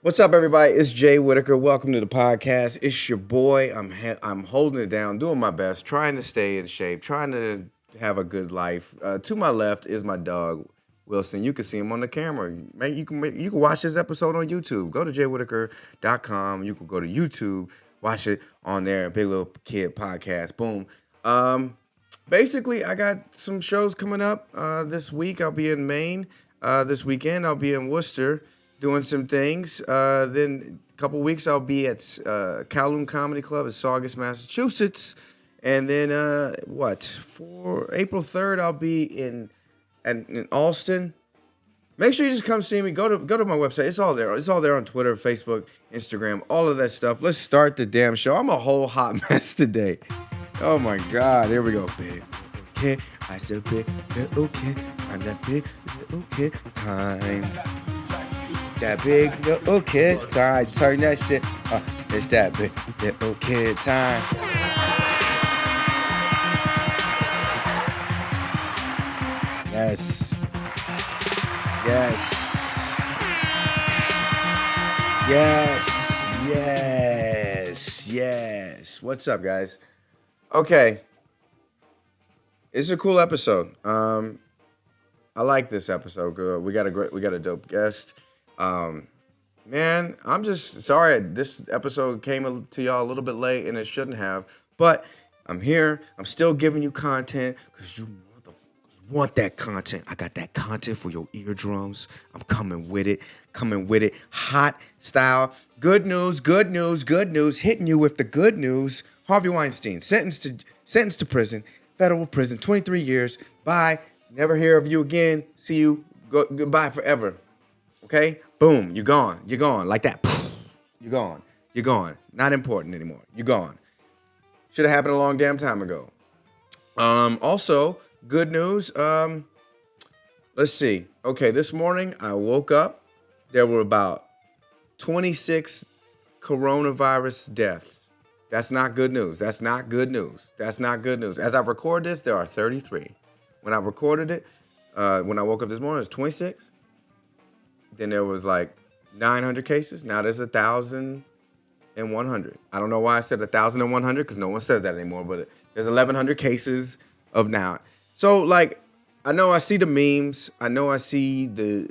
What's up, everybody? It's Jay Whittaker. Welcome to the podcast. It's your boy. I'm holding it down, doing my best, trying to stay in shape, trying to have a good life. To my left is my dog Wilson. You can see him on the camera. You can watch this episode on YouTube. Go to jaywhittaker.com. You can go to YouTube, watch it on there. Big Little Kid Podcast. Boom. Basically, I got some shows coming up this week. I'll be in Maine. This weekend, I'll be in Worcester doing some things. Then a couple weeks, I'll be at Kowloon Comedy Club in Saugus, Massachusetts. And then for April 3rd, I'll be in Alston. Make sure you just come see me. Go to my website. It's all there. It's all there on Twitter, Facebook, Instagram, all of that stuff. Let's start the damn show. I'm a whole hot mess today. Oh my God. Here we go. Big okay. I said big okay. I'm that big okay time. That big okay time. Turn that shit. It's that big okay time. Yes. Yes. Yes. Yes. Yes. What's up, guys? Okay. It's a cool episode. I like this episode. Good. We got a dope guest. Man, I'm just sorry this episode came to y'all a little bit late, and it shouldn't have. But I'm here. I'm still giving you content because you motherfuckers want that content. I got that content for your eardrums. I'm coming with it. Hot style. Good news. Hitting you with the good news. Harvey Weinstein sentenced to prison, federal prison, 23 years. Bye. Never hear of you again. See you. Goodbye forever. Okay? Boom. You're gone. Like that. You're gone. Not important anymore. You're gone. Should have happened a long damn time ago. Also, good news. Let's see. Okay, this morning I woke up. There were about 26 coronavirus deaths. That's not good news. As I record this, there are 33. When I recorded it, when I woke up this morning, it was 26. Then there was like 900 cases. Now there's 1,100. I don't know why I said 1,100 because no one says that anymore. But there's 1,100 cases of now. So like, I know I see the memes. I know I see the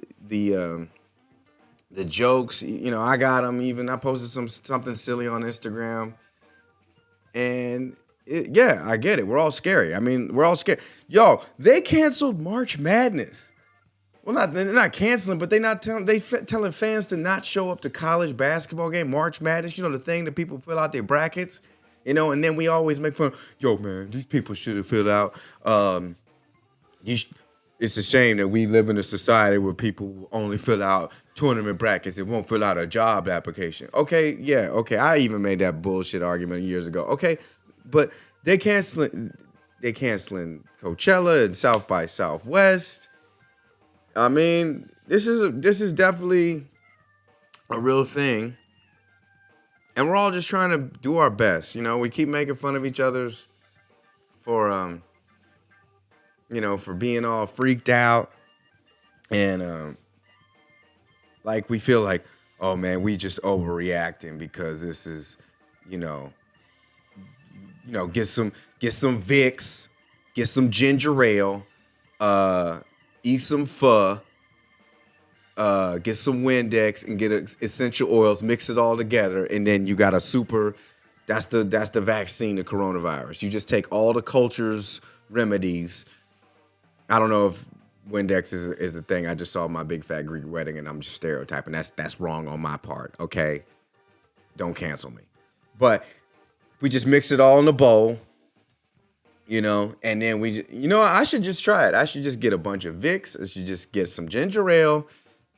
jokes. You know, I got them. Even I posted something silly on Instagram. And yeah, I get it. We're all scary. I mean, we're all scared. Yo, they canceled March Madness. Well, they're not canceling, but telling fans to not show up to college basketball game, March Madness. You know, the thing that people fill out their brackets, you know, and then we always make fun. Yo, man, these people should have filled out. It's a shame that we live in a society where people only fill out tournament brackets. They won't fill out a job application. Okay, yeah, okay. I even made that bullshit argument years ago. Okay, but they canceling Coachella and South by Southwest. I mean, this is definitely a real thing, and we're all just trying to do our best. You know, we keep making fun of each other's for for being all freaked out, and like we feel like, oh man, we just overreacting because this is, get some Vicks, get some ginger ale, eat some pho, get some Windex, and get essential oils, mix it all together, and then you got that's the vaccine to coronavirus. You just take all the culture's remedies. I don't know if Windex is the thing. I just saw My Big Fat Greek Wedding, and I'm just stereotyping. That's wrong on my part, okay? Don't cancel me. But we just mix it all in a bowl, and then I should just try it. I should just get a bunch of Vicks. I should just get some ginger ale,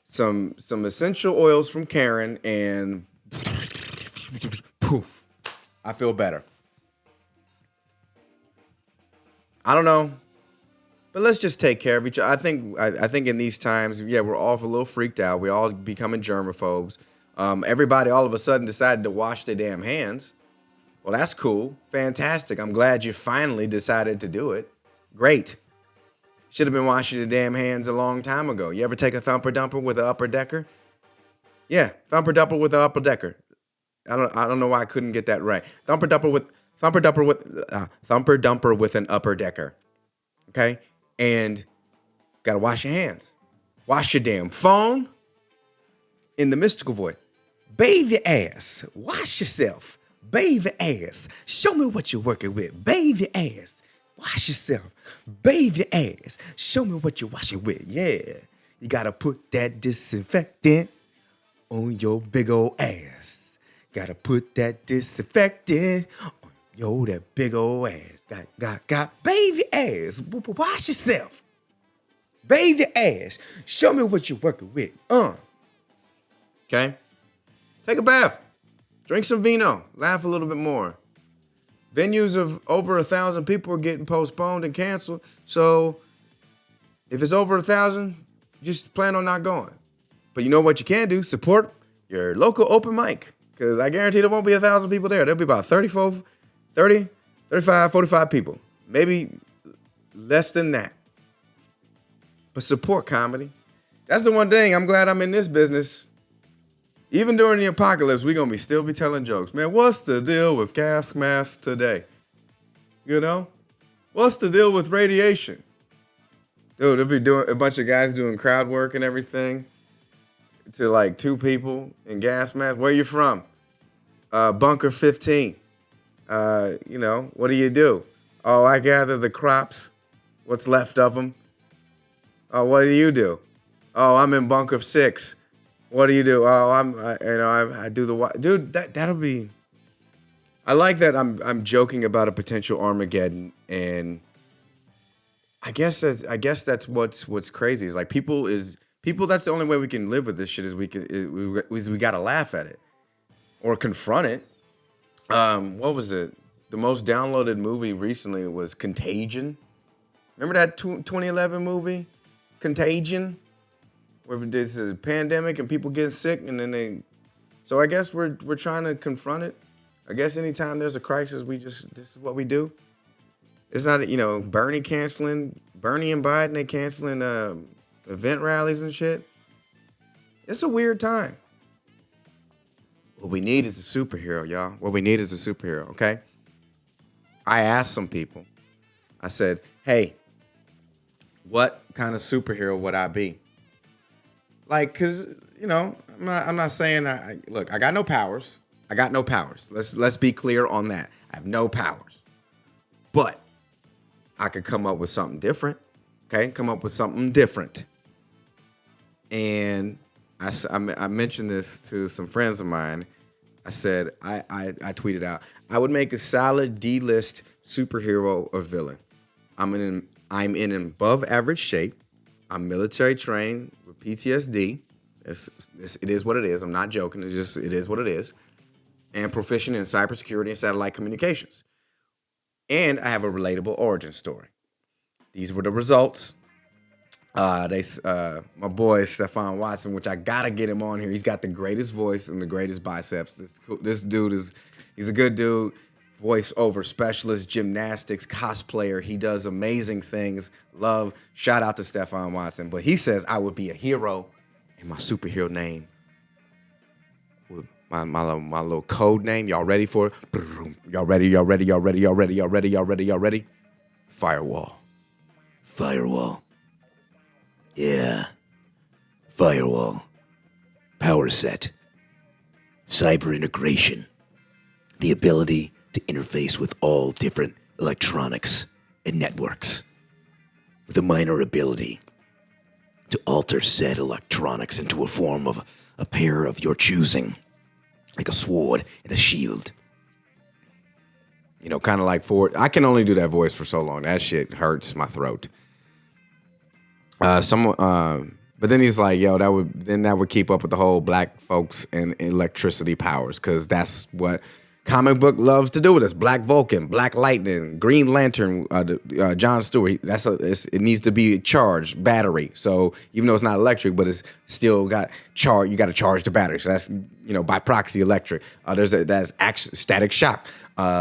some essential oils from Karen, and poof, I feel better. I don't know, but let's just take care of each other. I think in these times, yeah, we're all a little freaked out. We all becoming germaphobes. Everybody all of a sudden decided to wash their damn hands. Well, that's cool. Fantastic. I'm glad you finally decided to do it. Great. Should have been washing your damn hands a long time ago. You ever take a thumper dumper with an upper decker? Yeah, thumper dupper with an upper decker. I don't know why I couldn't get that right. Thumper dumper with an upper decker. Okay, and gotta wash your hands. Wash your damn phone. In the mystical voice, bathe your ass. Wash yourself. Bathe your ass. Show me what you're working with. Bathe your ass. Wash yourself. Bathe your ass. Show me what you're washing with. Yeah. You gotta put that disinfectant on your big old ass. Gotta put that disinfectant on that big old ass. Got. Bathe your ass. Wash yourself. Bathe your ass. Show me what you're working with. Okay? Take a bath. Drink some vino. Laugh a little bit more. Venues of over 1,000 people are getting postponed and canceled. So if it's over 1,000, just plan on not going. But you know what you can do? Support your local open mic. Because I guarantee there won't be 1,000 people there. There'll be about 35, 45 people. Maybe less than that. But support comedy. That's the one thing. I'm glad I'm in this business. Even during the apocalypse, we're going to still be telling jokes. Man, what's the deal with gas masks today? You know? What's the deal with radiation? Dude, they'll be doing a bunch of guys doing crowd work and everything to like 2 people in gas masks. Where you from? Bunker 15. What do you do? Oh, I gather the crops. What's left of them? Oh, what do you do? Oh, I'm in Bunker 6. What do you do? Oh, I do the dude. That'll be. I like that. I'm joking about a potential Armageddon, and I guess that's what's crazy is like people. That's the only way we can live with this shit is we gotta laugh at it or confront it. What was the most downloaded movie recently was Contagion. Remember that 2011 movie, Contagion? Where this is a pandemic and people get sick and then so I guess we're trying to confront it. I guess anytime there's a crisis, this is what we do. It's not, Bernie and Biden, they canceling event rallies and shit. It's a weird time. What we need is a superhero, y'all. What we need is a superhero, okay? I asked some people. I said, hey, what kind of superhero would I be? Like, cause I'm not saying look. I got no powers. Let's be clear on that. I have no powers, but I could come up with something different. Okay, come up with something different. And I mentioned this to some friends of mine. I said I tweeted out I would make a solid D-list superhero or villain. I'm in above average shape. I'm military trained with PTSD. It is what it is. I'm not joking. It is what it is. And proficient in cybersecurity and satellite communications. And I have a relatable origin story. These were the results. My boy Stefan Watson, which I gotta get him on here. He's got the greatest voice and the greatest biceps. This dude he's a good dude. Voiceover specialist, gymnastics, cosplayer. He does amazing things. Shout out to Stefan Watson. But he says I would be a hero, and my superhero name, my little code name. Y'all ready for it? Y'all ready? Firewall. Yeah. Firewall. Power set. Cyber integration. The ability to interface with all different electronics and networks, with a minor ability to alter said electronics into a form of a pair of your choosing, like a sword and a shield. Kind of like Ford. I can only do that voice for so long. That shit hurts my throat. But then he's like, yo, that would keep up with the whole black folks and electricity powers, because that's what comic book loves to do with us. Black Vulcan, Black Lightning, Green Lantern, John Stewart. It needs to be charged battery. So even though it's not electric, but it's still got charge. You got to charge the battery. So that's by proxy electric. That's static shock.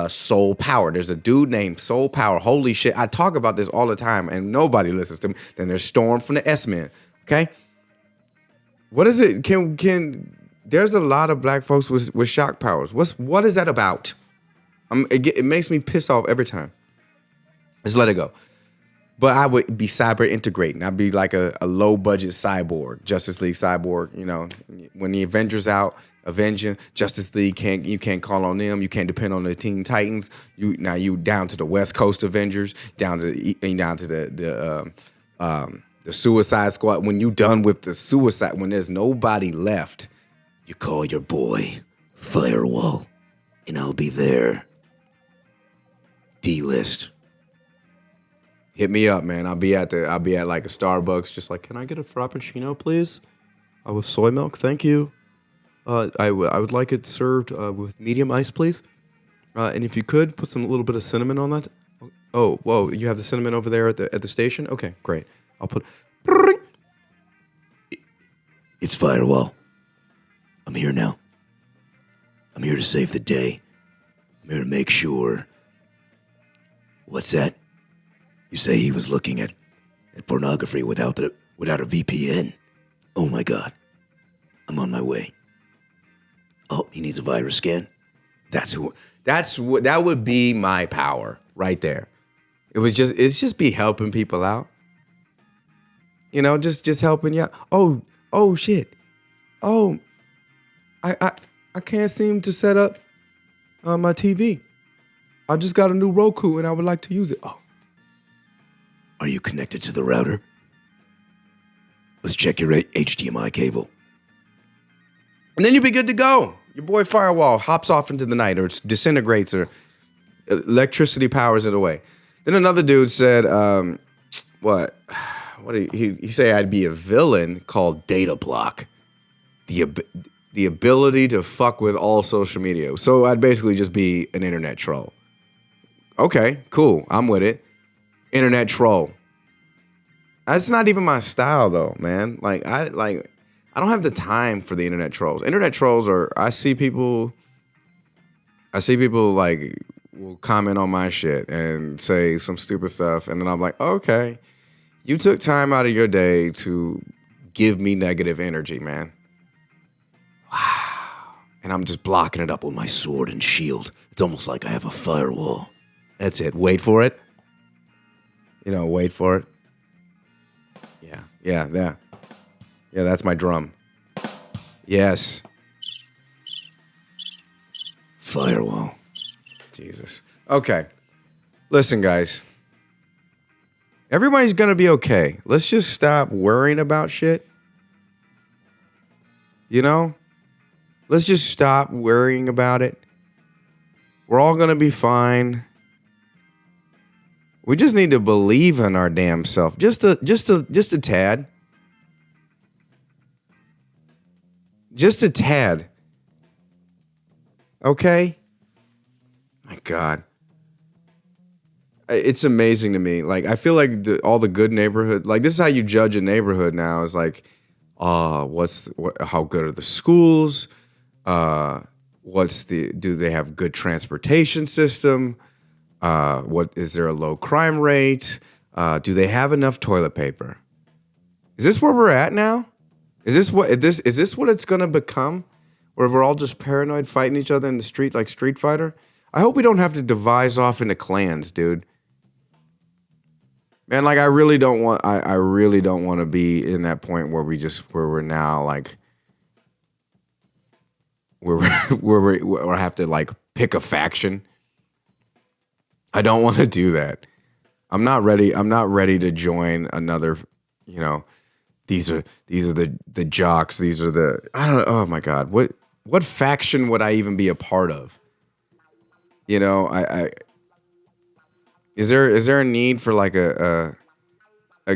Soul Power. There's a dude named Soul Power. Holy shit! I talk about this all the time, and nobody listens to me. Then there's Storm from the S-Men. Okay, what is it? there's a lot of black folks with shock powers. What is that about? It makes me pissed off every time. Just let it go. But I would be cyber integrating. I'd be like a low budget cyborg, Justice League cyborg. You know, when the Avengers out, avenging Justice League you can't call on them. You can't depend on the Teen Titans. You down to the West Coast Avengers, down to the Suicide Squad. When you done with the suicide, when there's nobody left, you call your boy Firewall, and I'll be there. D-list. Hit me up, man. I'll be at like a Starbucks, just like, can I get a Frappuccino, please? With soy milk, thank you. I would like it served with medium ice, please. And if you could put a little bit of cinnamon on that. Oh, whoa! You have the cinnamon over there at the station. Okay, great. I'll put. It's Firewall. I'm here now. I'm here to save the day. I'm here to make sure. What's that? You say he was looking at pornography without a VPN. Oh my God. I'm on my way. Oh, he needs a virus scan. That would be my power right there. It's just be helping people out. You know, just helping you out. Oh shit. Oh, I can't seem to set up my TV. I just got a new Roku and I would like to use it. Oh. Are you connected to the router? Let's check your HDMI cable. And then you'll be good to go. Your boy Firewall hops off into the night or disintegrates or electricity powers it away. Then another dude said, what did he say? I'd be a villain called Data Block. The ability to fuck with all social media. So I'd basically just be an internet troll. Okay, cool. I'm with it. Internet troll. That's not even my style though, man. I don't have the time for the internet trolls. Internet trolls I see people like will comment on my shit and say some stupid stuff, and then I'm like, okay, you took time out of your day to give me negative energy, man. Wow. And I'm just blocking it up with my sword and shield. It's almost like I have a firewall. That's it. Wait for it. Wait for it. Yeah, that's my drum. Yes. Firewall. Jesus. Okay. Listen, guys. Everybody's gonna be okay. Let's just stop worrying about shit. Let's just stop worrying about it. We're all gonna be fine. We just need to believe in our damn self. Just a tad. Just a tad. Okay? My God. It's amazing to me. Like, I feel like all the good neighborhood, like, this is how you judge a neighborhood now. It's like, how good are the schools? Do they have good transportation system? Is there a low crime rate? Do they have enough toilet paper? Is this where we're at now? Is this what it's gonna become? Where we're all just paranoid fighting each other in the street like Street Fighter? I hope we don't have to devise off into clans, dude. Man, like I really don't want to be in that point where we're now like where we have to like pick a faction. I don't want to do that. I'm not ready to join another, these are the jocks, these are the I don't know, oh my God. What faction would I even be a part of? Is there a need for like a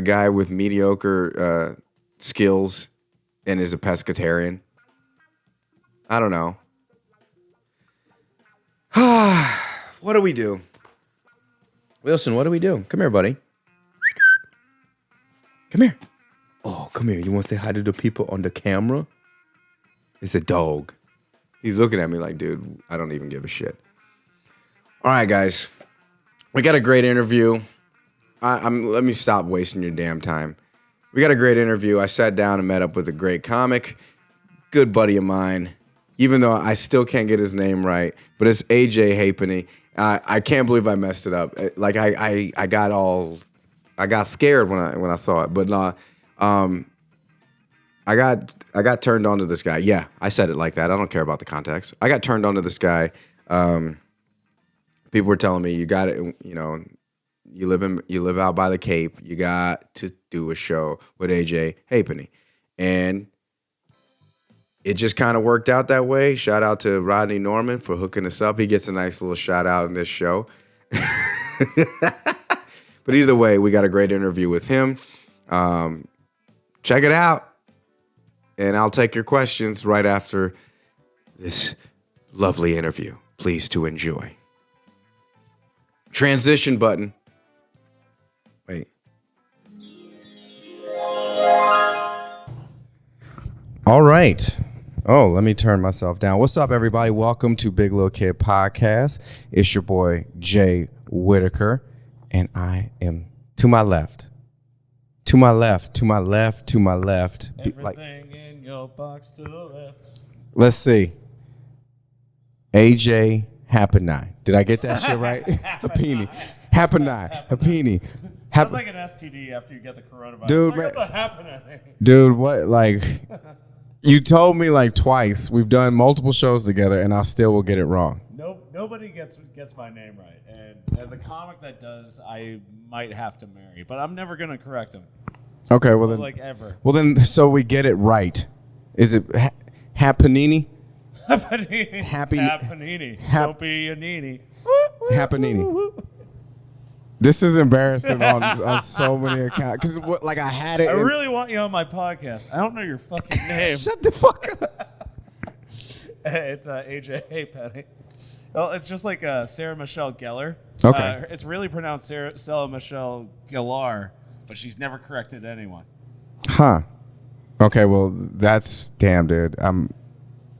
guy with mediocre skills and is a pescatarian? I don't know. What do we do? Wilson, what do we do? Come here, buddy. Come here. Oh, come here. You want to say hi to the people on the camera? It's a dog. He's looking at me like, dude, I don't even give a shit. All right, guys. We got a great interview. Let me stop wasting your damn time. We got a great interview. I sat down and met up with a great comic. good buddy of mine, even though I still can't get his name right, but it's AJ Hapenny. I can't believe I messed it up. Like I got scared when I saw it, but I got turned on to this guy. Yeah, I said it like that. I don't care about the context. I got turned on to this guy. People were telling me, you got it. You know, you live out by the Cape. You got to do a show with AJ Hapenny, and it just kind of worked out that way. Shout out to Rodney Norman for hooking us up. He gets a nice little shout out in this show. But either way, we got a great interview with him. Check it out. And I'll take your questions right after this lovely interview. Please to enjoy. Transition button. Wait. All right. Oh, let me turn myself down. What's up, everybody? Welcome to Big Little Kid Podcast. It's your boy, Jay Whittaker. And I am to my left. To my left, to my left, to my left. Everything in your box to the left. Let's see. AJ Hapenny. Did I get that shit right? Hapenny. Hapenny. Sounds like an STD after you get the coronavirus. Dude, like, what happening? Dude, what? Like, you told me like twice. We've done multiple shows together, and I still will get it wrong. Nobody gets my name right. And the comic that does, I might have to marry. But I'm never going to correct him. Okay, well then. Like ever. Well then, so we get it right. Is it Hapenny? Hapenny. Don't be a nini. Hapenny. This is embarrassing on so many accounts. Because like I had it. I really want you on my podcast. I don't know your fucking name. Shut the fuck up. It's AJ Hapenny. Well, it's just like Sarah Michelle Gellar. Okay. It's really pronounced Sarah Michelle Gellar, but she's never corrected anyone. Huh. Okay, well, that's damn, dude.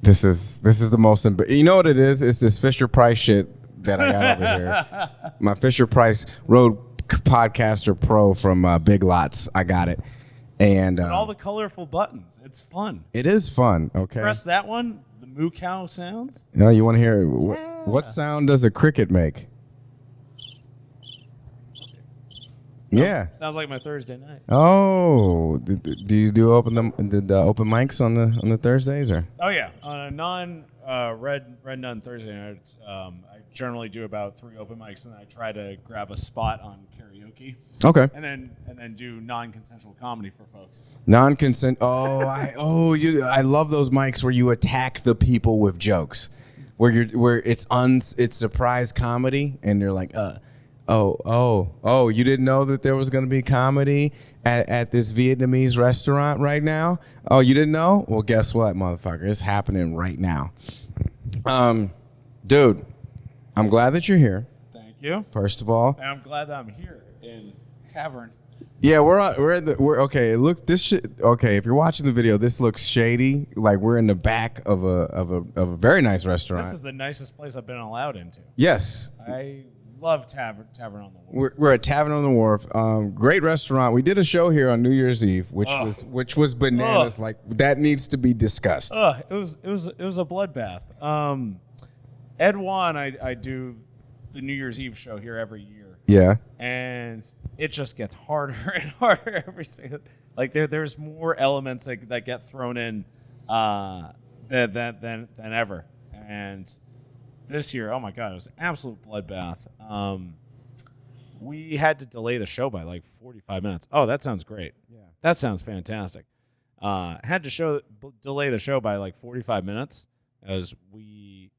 This is the most. You know what it is? It's this Fisher Price shit that I got over here. My Fisher Price Rode Podcaster Pro from Big Lots. I got it, and all the colorful buttons. It's fun. It is fun. Okay. Press that one. The moo cow sounds. No, you want to hear what sound does a cricket make? Yeah. Sounds like my Thursday night. Oh, do you do open mics on the Thursdays or? Oh yeah, on a non red nun Thursday nights, I generally do about 3 open mics, and I try to grab a spot on karaoke. Okay. And then do non-consensual comedy for folks. Non-consent. Oh, I love those mics where you attack the people with jokes, where it's surprise comedy, and they're like, Oh, you didn't know that there was going to be comedy at this Vietnamese restaurant right now? Oh, you didn't know? Well, guess what, motherfucker? It's happening right now. Dude, I'm glad that you're here. Thank you. First of all. And I'm glad that I'm here in Tavern. Yeah, we're okay. Look, this shit. Okay, if you're watching the video, this looks shady. Like we're in the back of a very nice restaurant. This is the nicest place I've been allowed into. Yes. I love Tavern on the Wharf. We're at Tavern on the Wharf. Great restaurant. We did a show here on New Year's Eve, which was bananas. Like that needs to be discussed. It was a bloodbath. Ed Wan, I do the New Year's Eve show here every year. Yeah. And it just gets harder and harder every single. Like there's more elements that get thrown in than ever. And this year, oh my God, it was an absolute bloodbath. We had to delay the show by like 45 minutes. Oh, that sounds great. Yeah. That sounds fantastic. Had to delay the show by like 45 minutes as we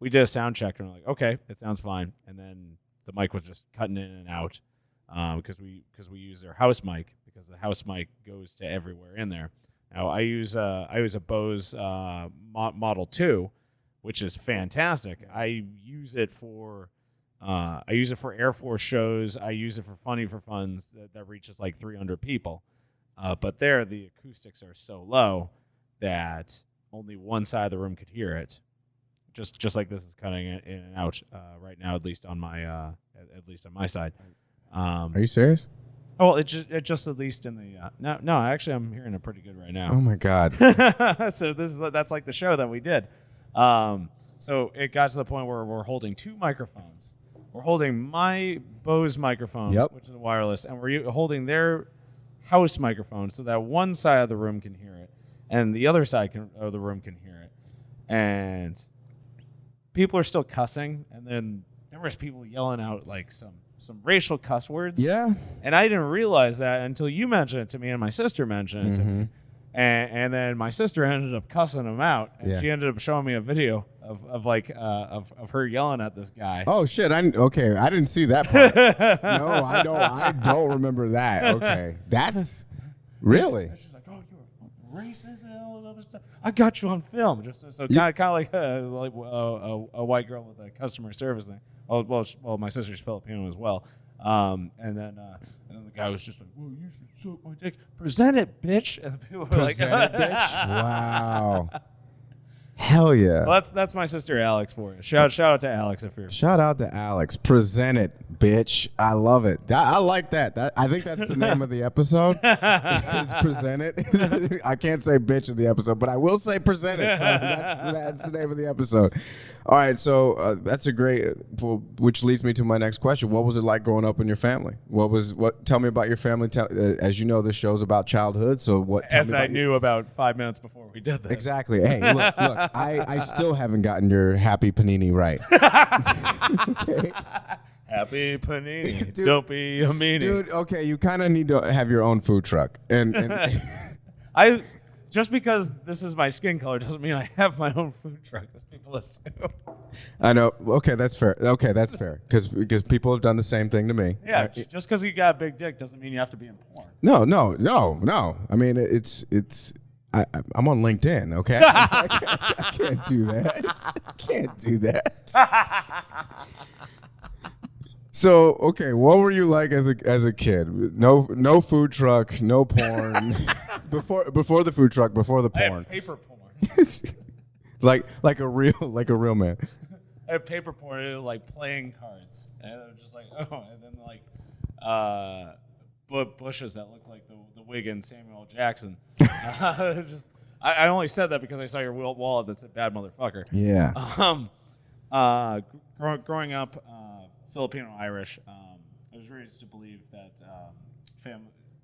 did a sound check and we're like, okay, it sounds fine. And then the mic was just cutting in and out because we use their house mic because the house mic goes to everywhere in there. Now I use a Bose Model 2, which is fantastic. I use it for Air Force shows. I use it for Funny for Funs that reaches like 300 people. But there, the acoustics are so low that only one side of the room could hear it. Just like this is cutting in and out right now, at least on my side. Are you serious? Oh, it just at least in the no. Actually, I'm hearing it pretty good right now. Oh my God. So that's like the show that we did. So it got to the point where we're holding two microphones. We're holding my Bose microphone, which is a wireless, and we're holding their house microphone so that one side of the room can hear it and the other side of the room can hear it. And people are still cussing, and then there was people yelling out like some racial cuss words. Yeah. And I didn't realize that until you mentioned it to me and my sister mentioned it to me. And then my sister ended up cussing him out, and she ended up showing me a video of her yelling at this guy. Oh shit! I didn't see that part. No, I don't remember that. Okay, that's really. She's like, "Oh, you're a racist and all this other stuff. I got you on film." Just so kind of like a white girl with a customer service thing. Well, my sister's Filipino as well. And then the guy was just like, "Well, you should suck my dick. Present it, bitch." And the people were Present like, it, bitch. Wow. Hell yeah. Well, that's my sister Alex for you. Shout out to Alex if you're. Shout out to Alex. Present it, bitch. I love it. I like that. I think that's the name of the episode. Is present it. I can't say bitch in the episode, but I will say present it. So that's the name of the episode. All right, so that's a great. Which leads me to my next question. What was it like growing up in your family? Tell me about your family. As you know, this show's about childhood. So what? As I knew about 5 minutes before we did this. Exactly. Hey, look. I still haven't gotten your happy panini right. Okay. Happy panini. Dude, don't be a meanie. Dude, okay, you kind of need to have your own food truck. And I just because this is my skin color doesn't mean I have my own food truck, as people assume. I know. Okay, that's fair. Because people have done the same thing to me. Yeah, just because you got a big dick doesn't mean you have to be in porn. No. I mean, I'm on LinkedIn, okay? I can't do that. Can't do that. So, okay, what were you like as a kid? No food truck, no porn. before the food truck, before the porn. I had paper porn. like a real man. I had paper porn, like playing cards, and it was just like, oh, and then like bushes that looked like the wig in Samuel L. Jackson. I only said that because I saw your wallet that said "bad motherfucker." Yeah. Growing up, Filipino Irish, I was raised to believe that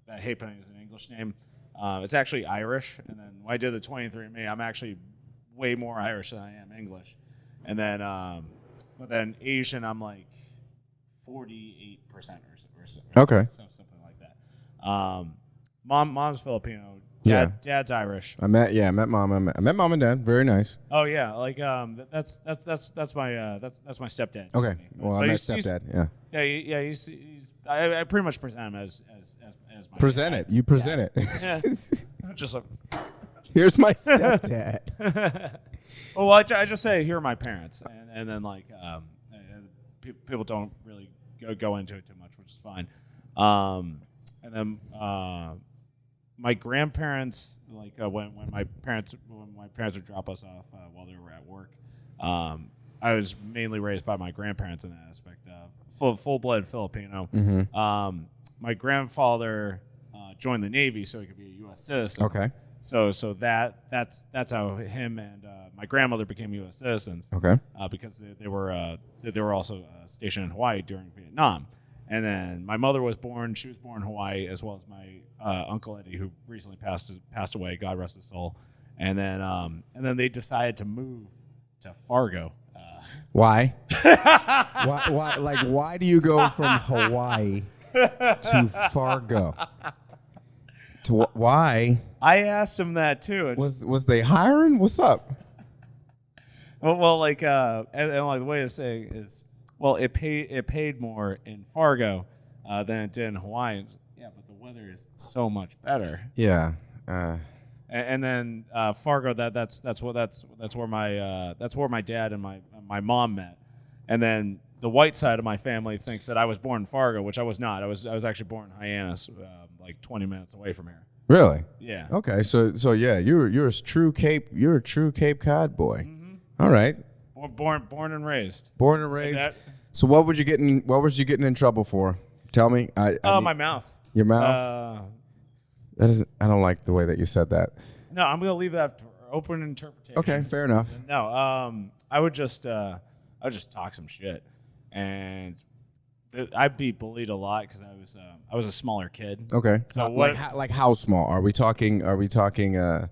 that Hapenny is an English name. It's actually Irish, and then when I did the 23andMe, I'm actually way more Irish than I am English. And then, but then Asian, I'm like 48% or so. Okay. Something like that. Mom's Filipino. Dad's Irish. I met mom. I met mom and dad. Very nice. Oh yeah, like that's my stepdad. Okay. Well, I met stepdad. Yeah. He's I pretty much present him as my present dad. it. You present it. Yeah. Just like, here's my stepdad. well, I just say here are my parents, and then like people don't really go into it too much, which is fine. And then my grandparents, like when my parents would drop us off while they were at work, I was mainly raised by my grandparents in that aspect of full-blooded Filipino. Mm-hmm. My grandfather joined the Navy so he could be a U.S. citizen. Okay. So that's how him and my grandmother became U.S. citizens. Okay. Because they were also stationed in Hawaii during Vietnam. And then my mother was born. She was born in Hawaii, as well as my Uncle Eddie, who recently passed away. God rest his soul. And then they decided to move to Fargo. Why? Why? Like, why do you go from Hawaii to Fargo? Why? I asked him that too. Was they hiring? What's up? Well, like, and like the way to say is, well, it paid more in Fargo than it did in Hawaii. Yeah, but the weather is so much better. Yeah. And then Fargo, that's where my dad and my mom met. And then the white side of my family thinks that I was born in Fargo, which I was not. I was actually born in Hyannis, like 20 minutes away from here. Really? Yeah. Okay, so yeah, you're a true Cape Cod boy. Mm-hmm. All right. Born and raised. Born and raised. So what was you getting in trouble for? Tell me. My mouth. Your mouth. That is. I don't like the way that you said that. No, I'm gonna leave that for open interpretation. Okay, fair enough. No, I would just talk some shit, and I'd be bullied a lot because I was a smaller kid. Okay. So like how small? Are we talking? Oompa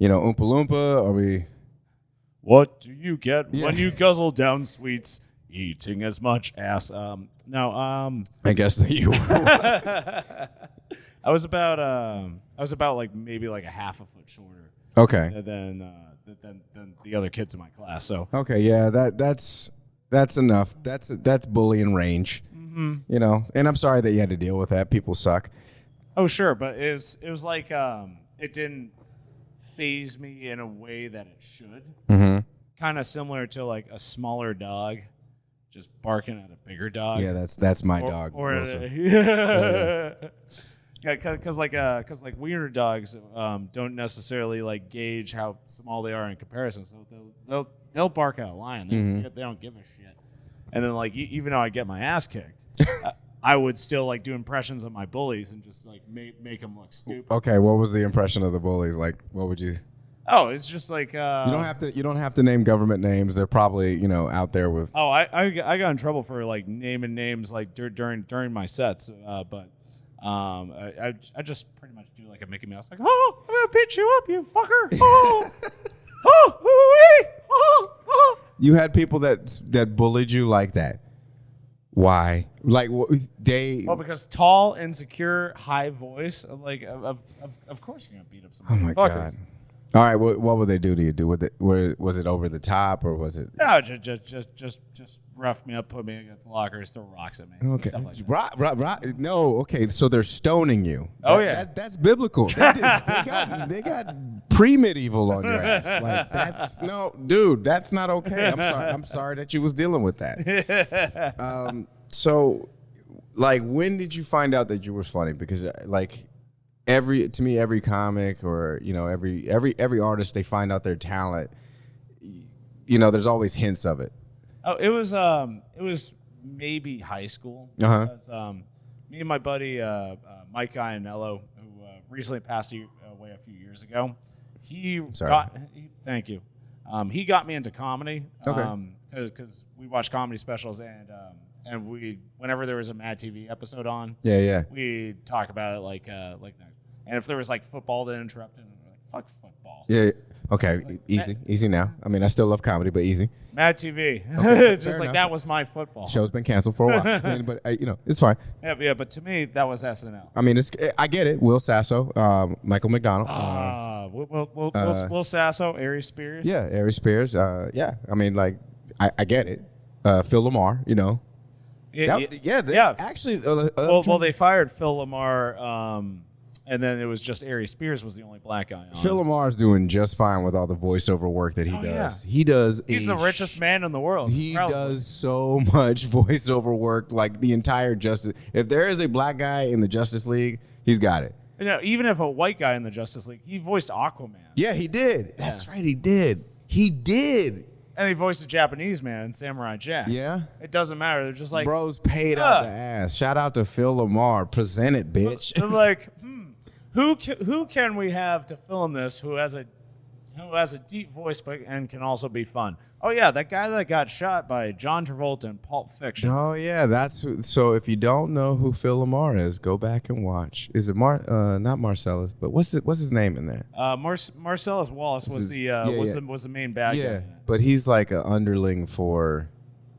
Loompa? Are we? What do you get when you guzzle down sweets, eating as much ass? No. I guess that you were. I was about like maybe like a half a foot shorter. Okay. Than the other kids in my class. So okay, yeah, that's enough. That's bullying range. Mm-hmm. You know, and I'm sorry that you had to deal with that. People suck. Oh sure, but it was like it didn't phase me in a way that it should. Mm-hmm. Kind of similar to like a smaller dog just barking at a bigger dog. Yeah, that's my dog. Yeah, because like wiener dogs don't necessarily like gauge how small they are in comparison, so they'll bark at a lion. They don't give a shit. And then like even though I get my ass kicked, I would still like do impressions of my bullies and just like make them look stupid. Okay, what was the impression of the bullies? Like, what would you? Oh, it's just like you don't have to name government names. They're probably out there with. Oh, I got in trouble for like naming names like during my sets, but. I just pretty much do like a Mickey Mouse, like, oh, I'm gonna beat you up, you fucker. Oh, oh. You had people that bullied you like that. Why? Like they? Well, because tall, insecure, high voice. Like, of course you're gonna beat up some. Oh my god. All right, what would they do to you? Was it over the top or was it? No, just rough me up, put me against lockers, throw rocks at me. Okay, stuff like that. Right. No, okay. So they're stoning you. That's biblical. They got pre-medieval on your ass. Like that's dude. That's not okay. I'm sorry that you was dealing with that. So, like, when did you find out that you were funny? Because like. Every comic or every artist, they find out their talent. There's always hints of it. Oh, it was maybe high school. Because, me and my buddy Mike Iannello, who recently passed away a few years ago, thank you. He got me into comedy. Okay. Because we watch comedy specials and we whenever there was a Mad TV episode on, we talk about it like that. And if there was like football that interrupted, we're like, fuck football. Yeah. Okay. Like, easy now. I mean, I still love comedy, but easy. Mad TV. Okay, it's just like enough. That was my football. Show's been canceled for a while, but it's fine. Yeah. But to me, that was SNL. I mean, I get it. Will Sasso, Michael McDonald. Will Sasso, Ari Spears. Yeah, Ari Spears. Yeah. I mean, like, I get it. Phil Lamar. Actually, well, they fired Phil Lamar. And then it was just Ari Spears was the only black guy on. Phil Lamar's doing just fine with all the voiceover work that he does. Yeah. He's the richest man in the world. He does so much voiceover work, like the entire Justice. If there is a black guy in the Justice League, he's got it. Even if a white guy in the Justice League, he voiced Aquaman. Yeah, he did. That's right, he did. He did. And he voiced a Japanese man in Samurai Jack. Yeah. It doesn't matter. They're just like bros paid out the ass. Shout out to Phil Lamar. Present it, bitch. They're like. Who can we have to film this who has a deep voice and can also be fun? Oh yeah, that guy that got shot by John Travolta in Pulp Fiction. Oh yeah, so if you don't know who Phil Lamar is, go back and watch. Is it not Marcellus, but what's his name in there? Marcellus Wallace was the main bad guy. Yeah, but he's like an underling for.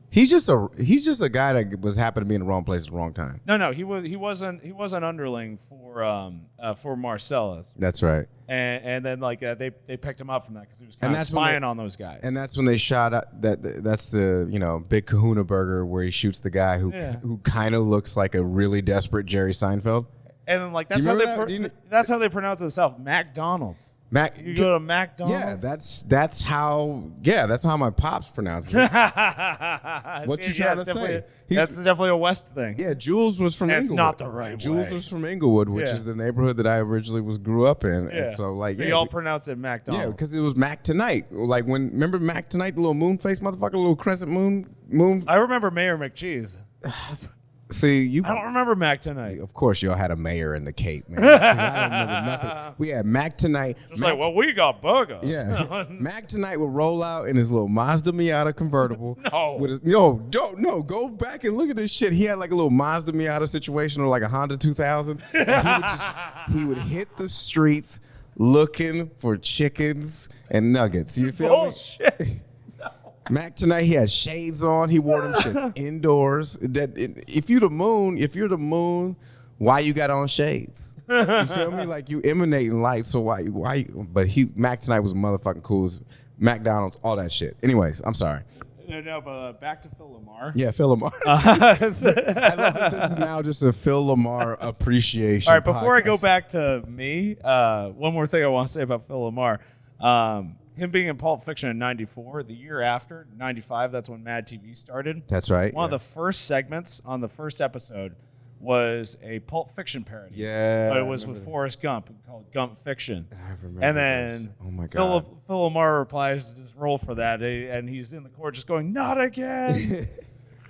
He's just a guy that was happened to be in the wrong place at the wrong time. No, he was an underling for Marcellus. That's right. And then like they picked him up from that because he was kind of spying on those guys. And that's when they shot that's the Big Kahuna Burger where he shoots the guy who kind of looks like a really desperate Jerry Seinfeld. And then like that's how they pronounce it itself, McDonald's. You go to McDonald's. Yeah, that's how my pops pronounce it. What you trying to say? That's definitely a West thing. Yeah, Jules was from Inglewood. It's not the right way. Jules was from Inglewood, which is the neighborhood that I originally grew up in. Yeah. And so y'all pronounce it McDonald's. Yeah, because it was Mac Tonight. Like remember Mac Tonight, the little moon face motherfucker, little crescent moon. I remember Mayor McCheese. See, you. I don't remember Mac Tonight. Of course, y'all had a mayor in the Cape, man. See, I don't remember nothing. We had Mac Tonight. It's like, well, we got burgers. Yeah. Mac Tonight would roll out in his little Mazda Miata convertible. No. With his, go back and look at this shit. He had like a little Mazda Miata situation or like a Honda 2000. And he would hit the streets looking for chickens and nuggets. You feel Bullshit. me? Mac Tonight, he had shades on. He wore them shits indoors. If you're the moon, why you got on shades? You feel me? Like you emanating light, so why? But Mac Tonight was motherfucking cool. McDonald's, all that shit. Anyways, I'm sorry. No, but back to Phil Lamar. Yeah, Phil Lamar. I love that this is now just a Phil Lamar appreciation. All right, before podcast. I go back to me, one more thing I want to say about Phil Lamar. Him being in Pulp Fiction in 94, the year after, 95, that's when Mad TV started. That's right. One of the first segments on the first episode was a Pulp Fiction parody. Yeah. But it was with Forrest Gump called Gump Fiction. I remember And then oh my God. Phil Lamar replies to his role for that, and he's in the court just going, not again.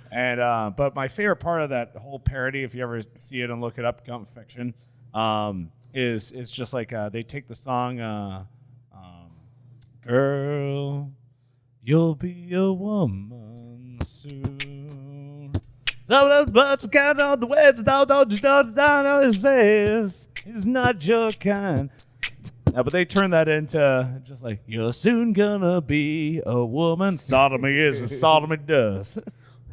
And but my favorite part of that whole parody, if you ever see it and look it up, Gump Fiction, is just like they take the song Girl, you'll be a woman soon. But count on the words, don't it says it's not your kind. But they turn that into just like, you're soon gonna be a woman. Sodomy is as sodomy does.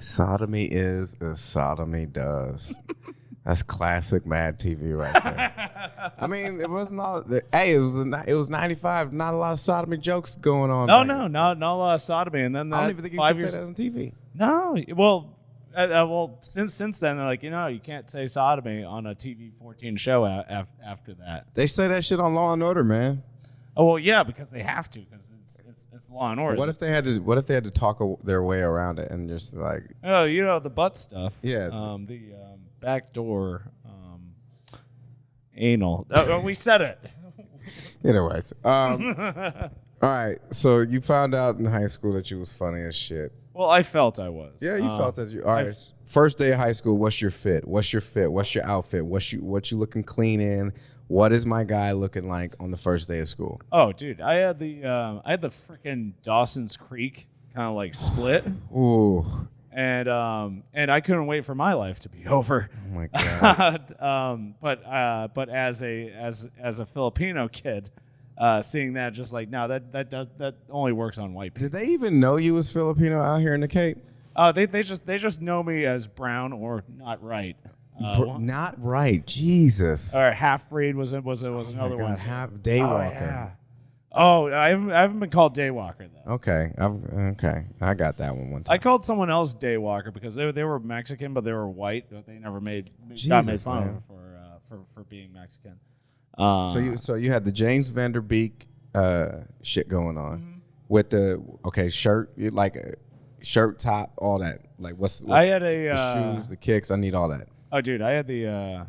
Sodomy is as sodomy does. That's classic Mad TV right there. I mean, it wasn't all. Hey, it was 95. Not a lot of sodomy jokes going on. No, not a lot of sodomy. And then I don't even think you can say that on TV. No, well, since then they're like, you can't say sodomy on a TV 14 show after that. They say that shit on Law and Order, man. Oh well, yeah, because they have to, because it's Law and Order. What if they had to talk their way around it and just like? Oh, the butt stuff. Yeah. The backdoor anal. We said it. Anyways, all right. So you found out in high school that you was funny as shit. Well, I felt I was. Yeah, you felt that. All right. First day of high school. What's your fit? What's your outfit? What you looking clean in? What is my guy looking like on the first day of school? Oh, dude, I had the freaking Dawson's Creek kind of like split. Ooh. And I couldn't wait for my life to be over. Oh my God. But as a Filipino kid, seeing that, just like, no, that only works on white people. Did they even know you was Filipino out here in the Cape? They just know me as brown or not right. Not right, Jesus. Or half breed was another one. Half daywalker. Yeah. Oh, I haven't been called daywalker though. Okay, I got that one time. I called someone else daywalker because they were Mexican, but they were white. But they never got made fun of for being Mexican. So you had the James Vanderbeek shit going on with the shirt, like a shirt, top, all that. Like what's I had the shoes, the kicks. I need all that. Oh, dude, I had the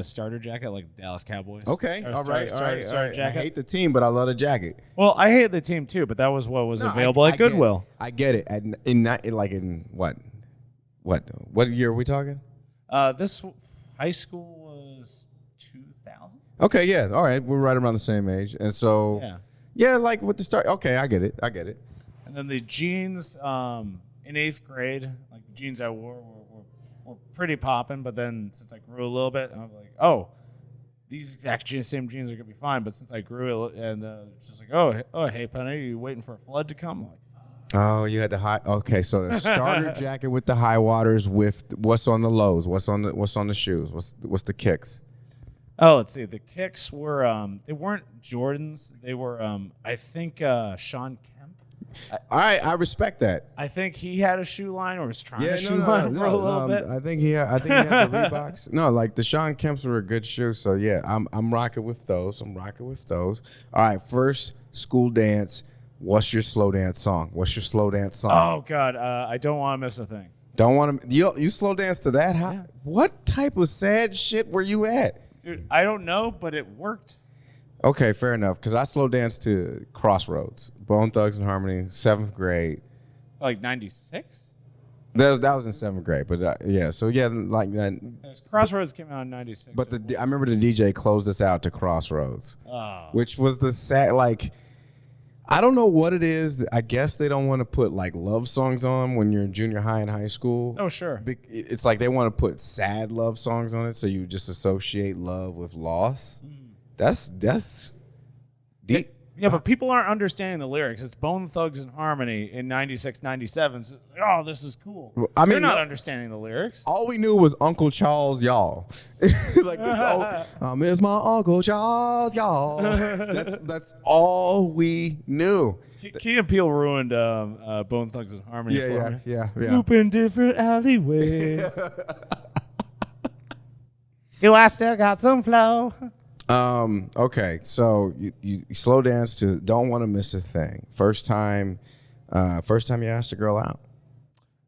starter jacket, like Dallas Cowboys. Okay, all right. Jacket. I hate the team, but I love the jacket. Well, I hate the team too, but that was what was available at Goodwill. I get it. In what year are we talking? This high school was 2000. Okay, yeah, all right, we're right around the same age, and so yeah, like with the start. Okay, I get it. And then the jeans in 8th grade, like the jeans I wore were pretty popping, but then since I grew a little bit, I was like, oh, these exact same jeans are gonna be fine. But since I grew and it's just like, oh, hey, Penny, you waiting for a flood to come? I'm like, oh, you had the high. Okay, so the starter jacket with the high waters with what's on the lows, what's on the shoes, what's the kicks? Oh, let's see. The kicks were they weren't Jordans. They were I think Sean Kemp. All right, I respect that. I think he had a shoe line or was trying to shoe line for a little bit. I think he had the Reeboks. No, like the Sean Kemps were a good shoe. So yeah, I'm rocking with those. All right, first school dance. What's your slow dance song? Oh God, I don't want to miss a thing. Don't want to. You slow dance to that? How? Yeah. What type of sad shit were you at? Dude, I don't know, but it worked. Okay, fair enough. Because I slow danced to Crossroads, Bone Thugs and Harmony, 7th grade. Like 96? That was in 7th grade, but yeah. So yeah, like that. Crossroads came out in '96. But I remember the DJ closed us out to Crossroads, which was the sad. Like, I don't know what it is. I guess they don't want to put like love songs on when you're in junior high and high school. Oh sure. It's like they want to put sad love songs on it, so you just associate love with loss. That's deep. Yeah, but people aren't understanding the lyrics. It's Bone Thugs and Harmony in '96, '97. So, oh, this is cool. I mean, they're not understanding the lyrics. All we knew was Uncle Charles, y'all. Like this. It's my Uncle Charles, y'all. That's all we knew. Key and Peele ruined Bone Thugs and Harmony for me. Yeah. Loop in different alleyways. Do I still got some flow? Okay, so you slow dance to Don't Want to Miss a Thing. First time you asked a girl out?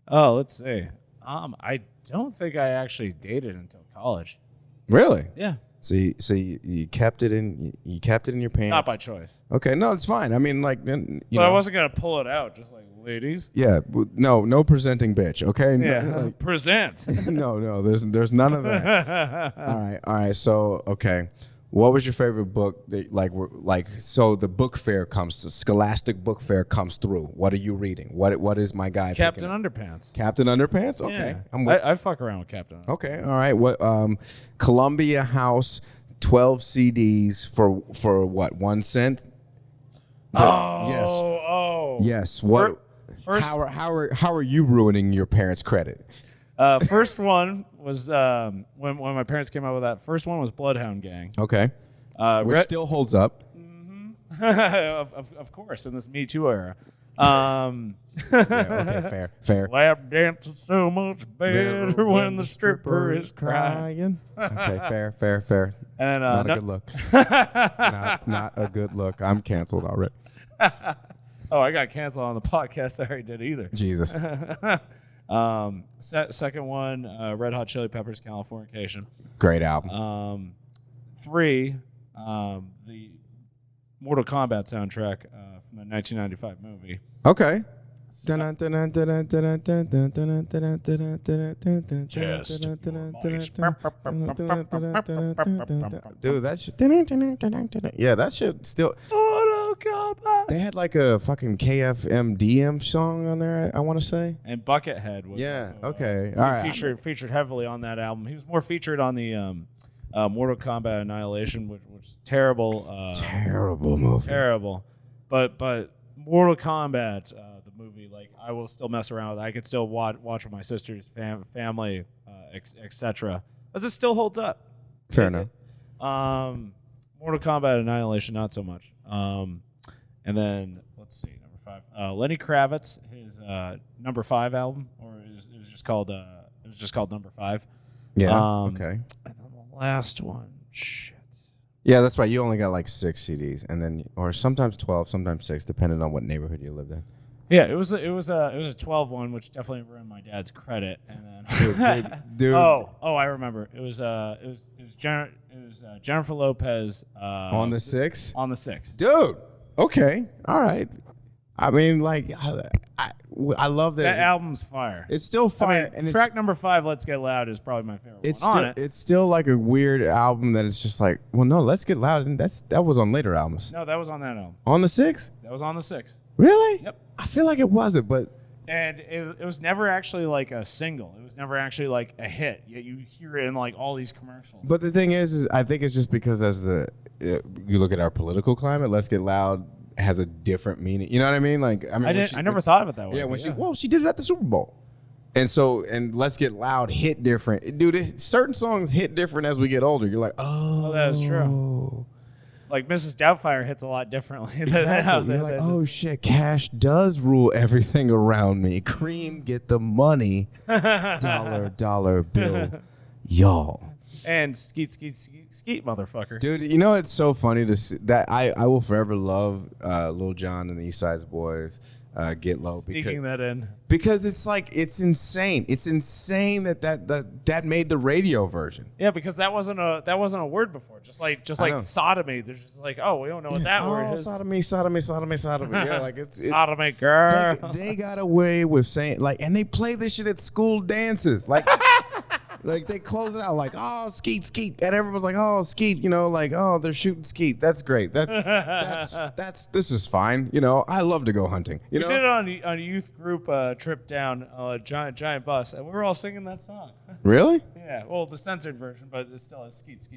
Oh, let's see. I don't think I actually dated until college. Really? Yeah. So you kept it in your pants? Not by choice. Okay, no, it's fine. I mean, like, you know. I wasn't gonna pull it out, just like ladies. Yeah, no presenting bitch. Okay. Yeah. Like, present. No. There's none of that. All right. So okay. What was your favorite book? So the book fair Scholastic Book Fair comes through. What are you reading? What is my guy? Captain Underpants. Captain Underpants? Okay. Yeah. I fuck around with Captain Underpants. Okay, all right. What Columbia House 12 CDs for what? 1 cent? Yes. What how are you ruining your parents' credit? First one was when my parents came out with that. First one was Bloodhound Gang. Okay. Which still holds up. Mm-hmm. of course, in this Me Too era. Okay, fair. Lap dance is so much better when the stripper is crying. Okay, fair. And not a good look. not a good look. I'm canceled already. Oh, I got canceled on the podcast. I already did either. Jesus. Second one, Red Hot Chili Peppers, Californication. Great album. 3, the Mortal Kombat soundtrack from the 1995 movie. Okay. Dude, that shit. Yeah, that shit still. They had like a fucking KFMDM song on there, I want to say. And Buckethead was okay. All right. Featured heavily on that album. He was more featured on the Mortal Kombat Annihilation, which was terrible. Terrible movie. Terrible. But Mortal Kombat, the movie, like I will still mess around with it. I could still watch with my sister's family, etc. Because it still holds up. Fair enough. Mortal Kombat Annihilation, not so much. And then let's see, number 5. Lenny Kravitz, his number 5 album, or it was just called number 5. Yeah. Okay. And then the last one, shit. Yeah, that's right. You only got like 6 CDs, and then or sometimes 12, sometimes 6, depending on what neighborhood you lived in. Yeah, it was a 12 one, which definitely ruined my dad's credit. And then dude. Oh, I remember. It was Jennifer Lopez on the 6. On the 6. Dude. Okay. All right. I mean, like, I love that. That album's fire. It's still fire. I mean, and track number 5, "Let's Get Loud," is probably my favorite one on it. It's still like a weird album that it's just like, well, no, "Let's Get Loud," and that was on later albums. No, that was on that album. On the 6? That was on the 6. Really? Yep. I feel like it wasn't, but. And it was never actually like a single. It was never actually like a hit. Yet you hear it in like all these commercials. But the thing is I think it's just because as you look at our political climate, "Let's Get Loud" has a different meaning. You know what I mean? Like I never thought of it that way. Yeah, she did it at the Super Bowl. And "Let's Get Loud" hit different. Dude, certain songs hit different as we get older. You're like, oh, that is true. Like Mrs. Doubtfire hits a lot differently. Exactly. You're like, oh shit, cash does rule everything around me. Cream, get the money. Dollar bill, y'all. And skeet, motherfucker. Dude, you know it's so funny to see that I will forever love Lil Jon and the East Side's Boys. Get low Sneaking that in because it's like it's insane. It's insane that made the radio version. Yeah, because that wasn't a word before. Just like sodomy. They're just like, oh, we don't know what that word is. Sodomy. Yeah, like it's sodomy, girl. They got away with saying like, and they play this shit at school dances, like. Like they close it out like, oh, skeet, and everyone's like, oh, skeet, you know, like, oh, they're shooting skeet. That's great. That's this is fine. You know, I love to go hunting. You know? We did it on a youth group trip down a giant bus, and we were all singing that song. Really? Yeah. Well, the censored version, but it still has skeet.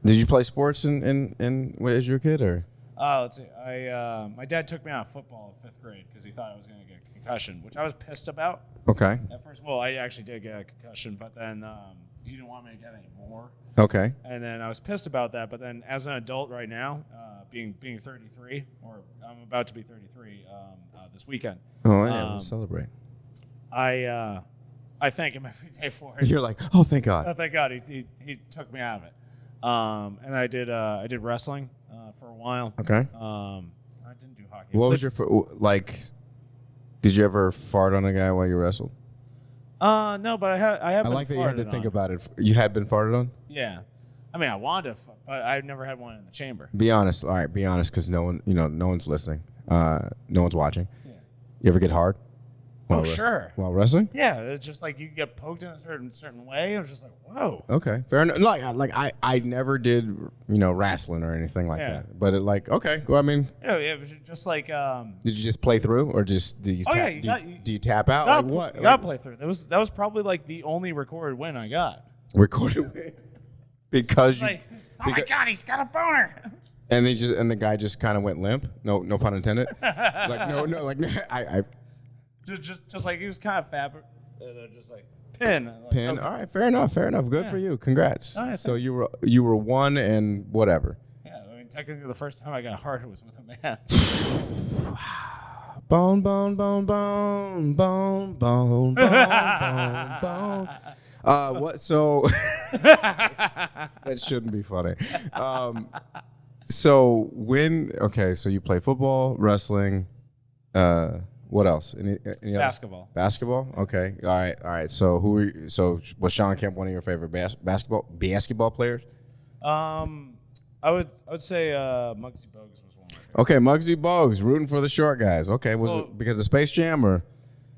Did you play sports in as you were a kid or? Let's see. My dad took me out of football in 5th grade because he thought I was going to get a concussion, which I was pissed about. Okay. At first, well, I actually did get a concussion, but then he didn't want me to get any more. Okay. And then I was pissed about that. But then, as an adult right now, being 33, or I'm about to be 33 this weekend. Oh yeah, we'll celebrate. I thank him every day for it. You're like, oh, thank God. Oh, thank God he took me out of it. And I did wrestling for a while. Okay. I didn't do hockey. What was your like? Did you ever fart on a guy while you wrestled? No, but I have. I like that you had to think about it. You had been farted on? Yeah, I mean, I wanted to, but I've never had one in the chamber. Be honest. All right, be honest, because no one's listening. No one's watching. Yeah. You ever get hard? Sure. While wrestling? Yeah, it's just like you get poked in a certain way. It was just like, whoa. Okay, fair enough. Like I never did wrestling or anything like that. But okay. Well, I mean, yeah, it was just like. Did you just play through, or just do you tap out? Like what? You got to play through. That was probably like the only recorded win I got. Recorded win because you. Like, oh my God, he's got a boner. And the guy just kind of went limp. No pun intended. I. Just like he was kind of fabric, just like pin. Pin. Okay. All right, fair enough. Good for you. Congrats. Oh, yeah, so you were one and whatever. Yeah, I mean technically the first time I got hard was with a man. Bone. What? So that shouldn't be funny. So so you play football, wrestling. What else? Any Basketball. Basketball? Okay. All right. So was Sean Kemp one of your favorite basketball players? I would say Muggsy Bogues was one of my favorites. Okay, Muggsy Bogues, rooting for the short guys. Okay, was it because of Space Jam or?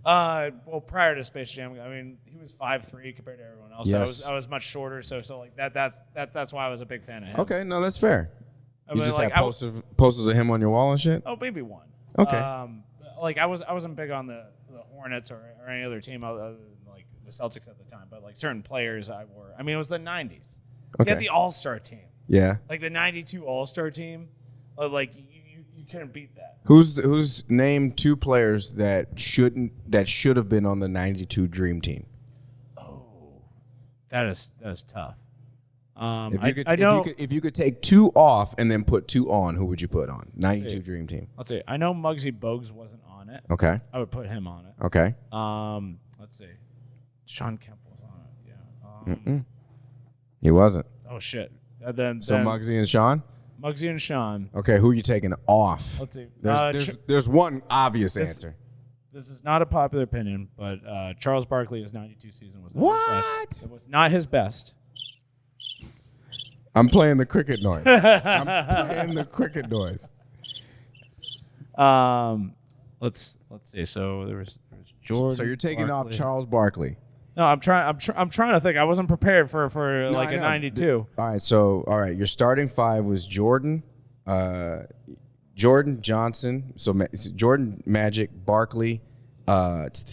Well, prior to Space Jam, I mean, he was 5'3" compared to everyone else. Yes. I was much shorter, so like that's why I was a big fan of him. Okay, no, that's fair. I You mean, just like, had posters of him on your wall and shit? Oh, maybe one. Okay. Like I wasn't big on the Hornets or any other team other than like the Celtics at the time, but like certain players I wore. I mean, it was the 90s. Okay. You had the All-Star team. Yeah. Like the 92 All-Star team. Like you couldn't beat that. Who's named two players that should have been on the 92 Dream Team? Oh. That is tough. If you could take two off and then put two on, who would you put on? 92 Dream Team. Let's see. I know Muggsy Bogues wasn't on it. Okay. I would put him on it. Okay. Let's see. Sean Kemp was on it. Yeah. He wasn't. Oh shit. So Muggsy and Sean. Muggsy and Sean. Okay, who are you taking off? Let's see. There's one obvious answer. This is not a popular opinion, but Charles Barkley's 92 season was not what? his best. It was not his best. I'm playing the cricket noise. Let's see. So there was Jordan. So you're taking Barkley. off Charles Barkley. No, I'm trying to think. I wasn't prepared for a 92. All right. Your starting five was Jordan, Johnson. So Jordan, Magic, Barkley, Karl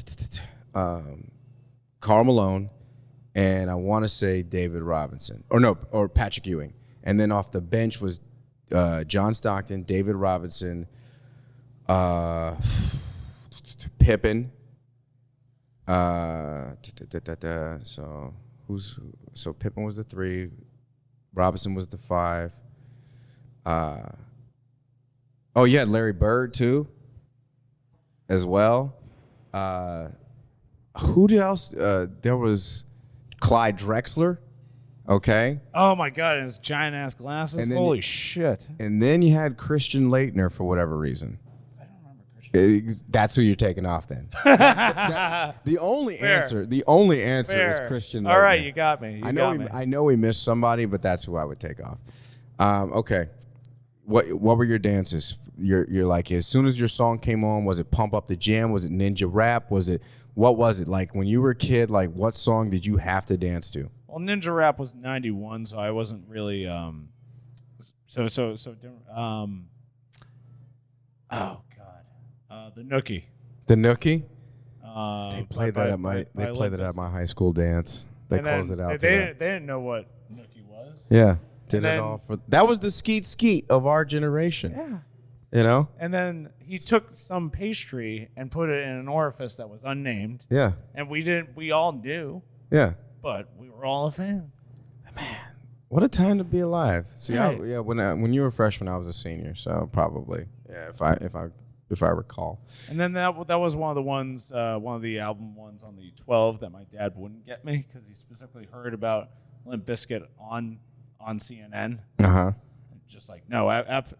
Malone, and I want to say David Robinson or Patrick Ewing. And then off the bench was John Stockton, David Robinson, Pippen. So Pippen was the 3, Robinson was the 5. Larry Bird too, as well. Who else? There was Clyde Drexler. Okay. Oh my God! And his giant ass glasses. Holy shit! And then you had Christian Leitner for whatever reason. I don't remember Christian. That's who you're taking off then. The only answer is Christian Leitner. All right, you got me. I know we missed somebody, but that's who I would take off. Okay. What were your dances? You're like, as soon as your song came on, was it Pump Up the Jam? Was it Ninja Rap? What was it? Like when you were a kid, like what song did you have to dance to? Well, Ninja Rap was 91, so I wasn't really so different. Oh God, the Nookie. The Nookie? They played that at my high school dance. They closed it out. They didn't know what Nookie was. Yeah. That was the skeet of our generation. Yeah. You know? And then he took some pastry and put it in an orifice that was unnamed. Yeah. And we all knew. Yeah. But we were all a fan. Man, what a time to be alive. See, right. When you were a freshman, I was a senior, so probably, yeah, if I recall. And then that was one of the ones, one of the album ones on the 12 that my dad wouldn't get me because he specifically heard about Limp Bizkit on CNN. Just like, no,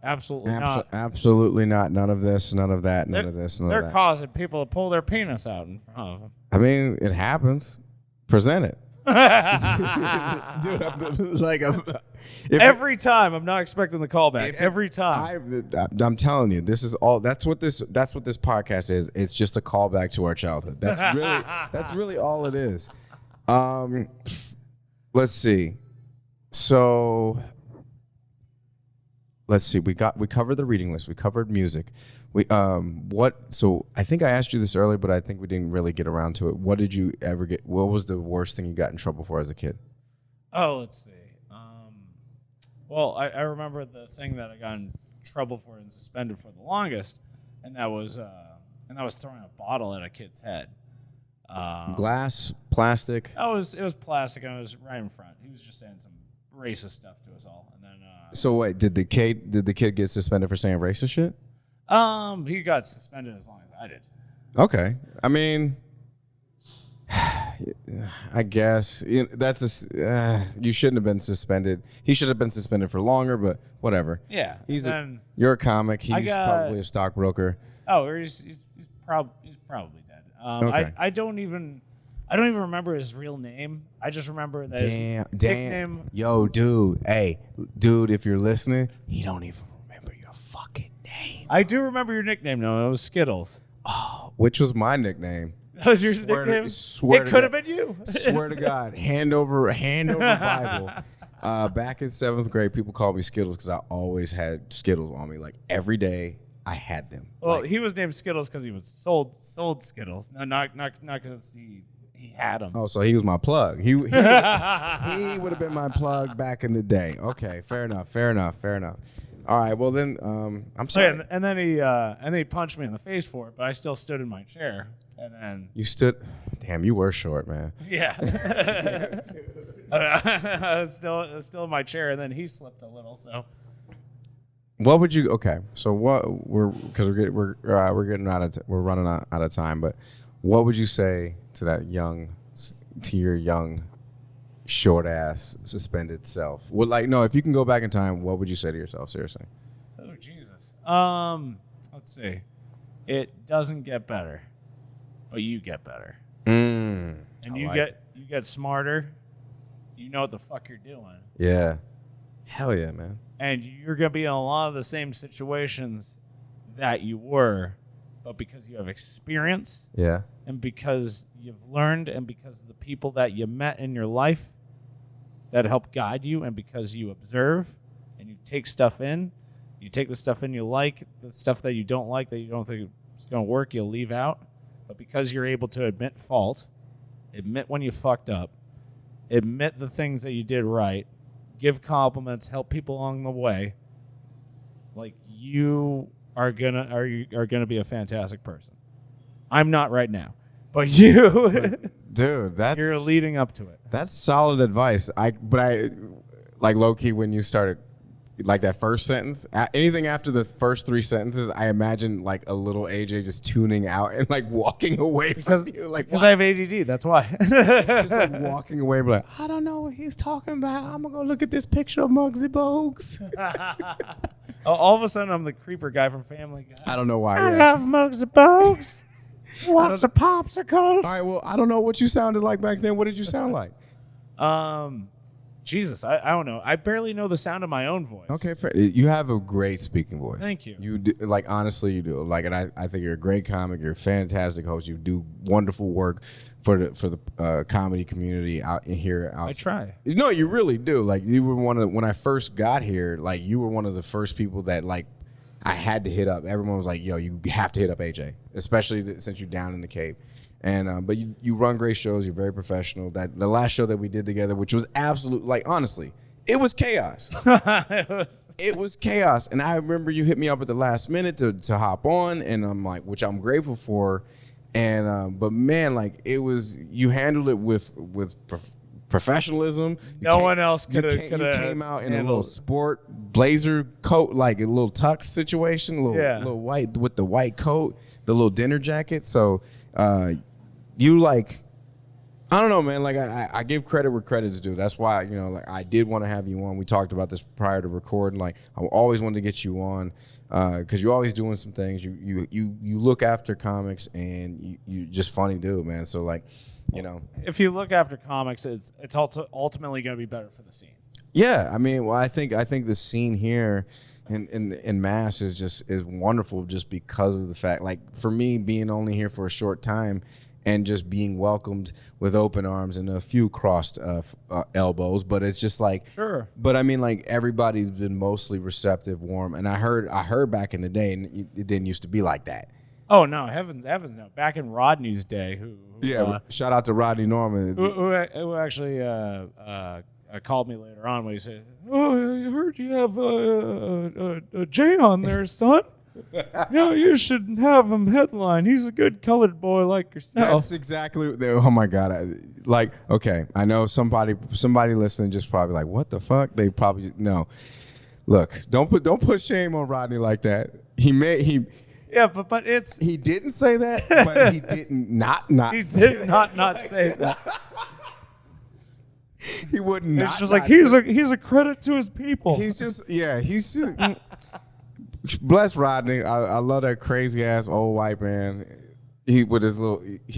absolutely not. Absolutely not. None of this, none of that, none of this, none of that. They're causing people to pull their penis out in front of them. I mean, it happens. Present it. Dude, every time I'm not expecting the callback. Every time. I'm telling you, this is all. That's what this podcast is. It's just a callback to our childhood. That's really all it is. Let's see. So let's see. We covered the reading list. We covered music. So I think I asked you this earlier, but I think we didn't really get around to it. What did you ever get? What was the worst thing you got in trouble for as a kid? Oh, let's see. Well, I remember the thing that I got in trouble for and suspended for the longest, and that was throwing a bottle at a kid's head. Glass, plastic. Oh, it was plastic, and it was right in front. He was just saying some racist stuff to us all, and then. So wait, did the kid get suspended for saying racist shit? He got suspended as long as I did. Okay, I mean, I guess you shouldn't have been suspended. He should have been suspended for longer, but whatever. Yeah, you're a comic. He's probably a stockbroker. Oh, he's probably dead. Okay. I don't even remember his real name. I just remember that his nickname. Yo, dude. Hey, dude, if you're listening, he don't even remember your fucking name. I do remember your nickname, though. It was Skittles. Oh, which was my nickname. That was your nickname? It could have been you. Swear to God. Hand over Bible. Back in 7th grade, people called me Skittles because I always had Skittles on me. Like, every day, I had them. Well, he was named Skittles because he was sold Skittles. No, not because he had them. Oh, so he was my plug. He would have been my plug back in the day. Okay, fair enough. All right, well then, I'm sorry. Yeah, and then he punched me in the face for it, but I still stood in my chair. And then you stood. Damn, you were short, man. Yeah. I was still in my chair, and then he slipped a little. So. What would you? Okay, so we're running out of time, but what would you say to your young, short ass suspended self? If you can go back in time, what would you say to yourself? Seriously. Oh Jesus. Let's see. It doesn't get better, but you get better. And you get smarter. You know what the fuck you're doing. Yeah. Hell yeah, man. And you're going to be in a lot of the same situations that you were, but because you have experience, yeah, and because you've learned, and because of the people that you met in your life that help guide you, and because you observe and you take stuff in, you take the stuff in you like, the stuff that you don't like, that you don't think is going to work, you'll leave out. But because you're able to admit fault, admit when you fucked up, admit the things that you did right, give compliments, help people along the way, like you are gonna be a fantastic person. I'm not right now, but you, dude, you're leading up to it. That's solid advice. But I like low key when you started like that first sentence. Anything after the first 3 sentences, I imagine like a little AJ just tuning out and like walking away from you. Like, because I have ADD, that's why. Just like walking away, like, I don't know what he's talking about. I'm gonna go look at this picture of Muggsy Bogues. All of a sudden, I'm the creeper guy from Family Guy. I don't know why. I love Muggsy Bogues. What's a popsicles? All right, well, I don't know what you sounded like back then. What did you sound like? Jesus, I don't know. I barely know the sound of my own voice. Okay, you have a great speaking voice. Thank you. You do, like, honestly, you do. Like, and I think you're a great comic. You're a fantastic host. You do wonderful work for the comedy community out here. I try. No, you really do. Like, you were when I first got here. Like, you were one of the first people that like I had to hit up. Everyone was like, "Yo, you have to hit up AJ," especially since you're down in the Cape. And but you run great shows. You're very professional. That the last show that we did together, which was absolute, like, honestly, it was chaos. It was chaos. And I remember you hit me up at the last minute to hop on, and I'm like, which I'm grateful for. And but man, like, it was, you handled it with professionalism. No one else could have. You came out in a little sport blazer coat, like a little tux situation, little white with the white coat, the little dinner jacket. So you, like, I don't know, man. Like, I give credit where credit's due. That's why, you know, like, I did want to have you on. We talked about this prior to recording. Like, I always wanted to get you on because you're always doing some things. You look after comics, and you just funny dude, man. So, like, you know, if you look after comics, it's ultimately going to be better for the scene. Yeah, I mean, well, I think the scene here in Mass is wonderful just because of the fact, like, for me being only here for a short time and just being welcomed with open arms and a few crossed elbows, but it's just like, sure. But I mean, like, everybody's been mostly receptive, warm, and I heard back in the day, and it didn't used to be like that. Oh no, heavens no! Back in Rodney's day, shout out to Rodney Norman, who actually called me later on when he said, "Oh, I heard you have a Jay on there, son. No, you should have him headline. He's a good colored boy like yourself." That's exactly. Oh my God! Okay, I know somebody listening just probably like, what the fuck? They probably no. Look, don't put shame on Rodney like that. Yeah, but it's... He didn't say that, but he didn't not he did not say that. He would not. It's just like, he's a credit to his people. He's just bless Rodney. I love that crazy ass old white man. He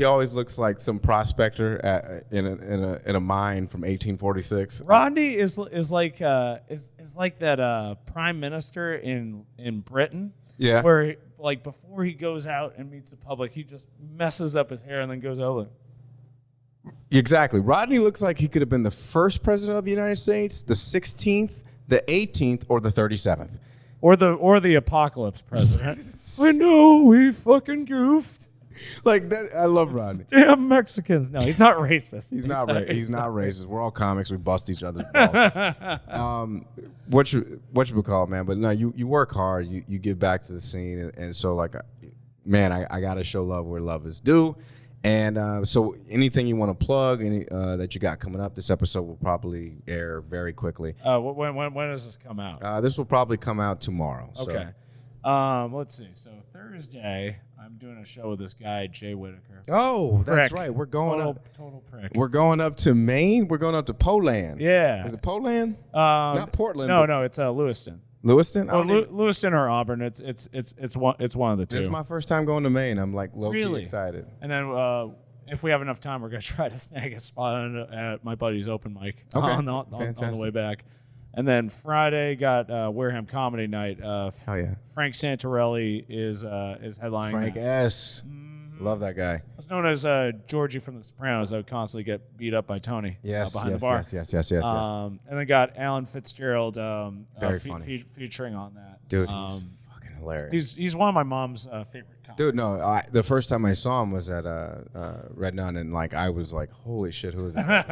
always looks like some prospector in a mine from 1846. Rodney is like that prime minister in Britain. Yeah. Where, like, before he goes out and meets the public, he just messes up his hair and then goes over. Exactly. Rodney looks like he could have been the first president of the United States, the 16th, the 18th, or the 37th. Or the apocalypse president. I know, we fucking goofed. Like that, I love Rodney. Damn Mexicans. No, he's not racist. He's not racist. We're all comics. We bust each other's balls. What you call it, man? But no, you work hard. You give back to the scene, and so, like, man, I gotta show love where love is due. And so, anything you want to plug, that you got coming up? This episode will probably air very quickly. When does this come out? This will probably come out tomorrow. Okay. Let's see. So Thursday, I'm doing a show with this guy, AJ Whittaker. Oh, that's right. We're going total prick. We're going up to Maine. We're going up to Poland. Yeah. Is it Poland? Not Portland. No, it's Lewiston. Lewiston? Lewiston or Auburn. It's one of the two. This is my first time going to Maine. I'm like low-key excited. And then if we have enough time, we're gonna try to snag a spot at my buddy's open mic on the way back. And then Friday got Wareham Comedy Night. Frank Santorelli is headlining. Frank S. Love that guy. It's known as Georgie from The Sopranos. That would constantly get beat up by Tony behind the bar. Yes. And then got Alan Fitzgerald very funny. featuring on that. Dude, he's fucking hilarious. He's one of my mom's favorite comics. Dude, no, the first time I saw him was at Red Nun, and like I was like, holy shit, who is that?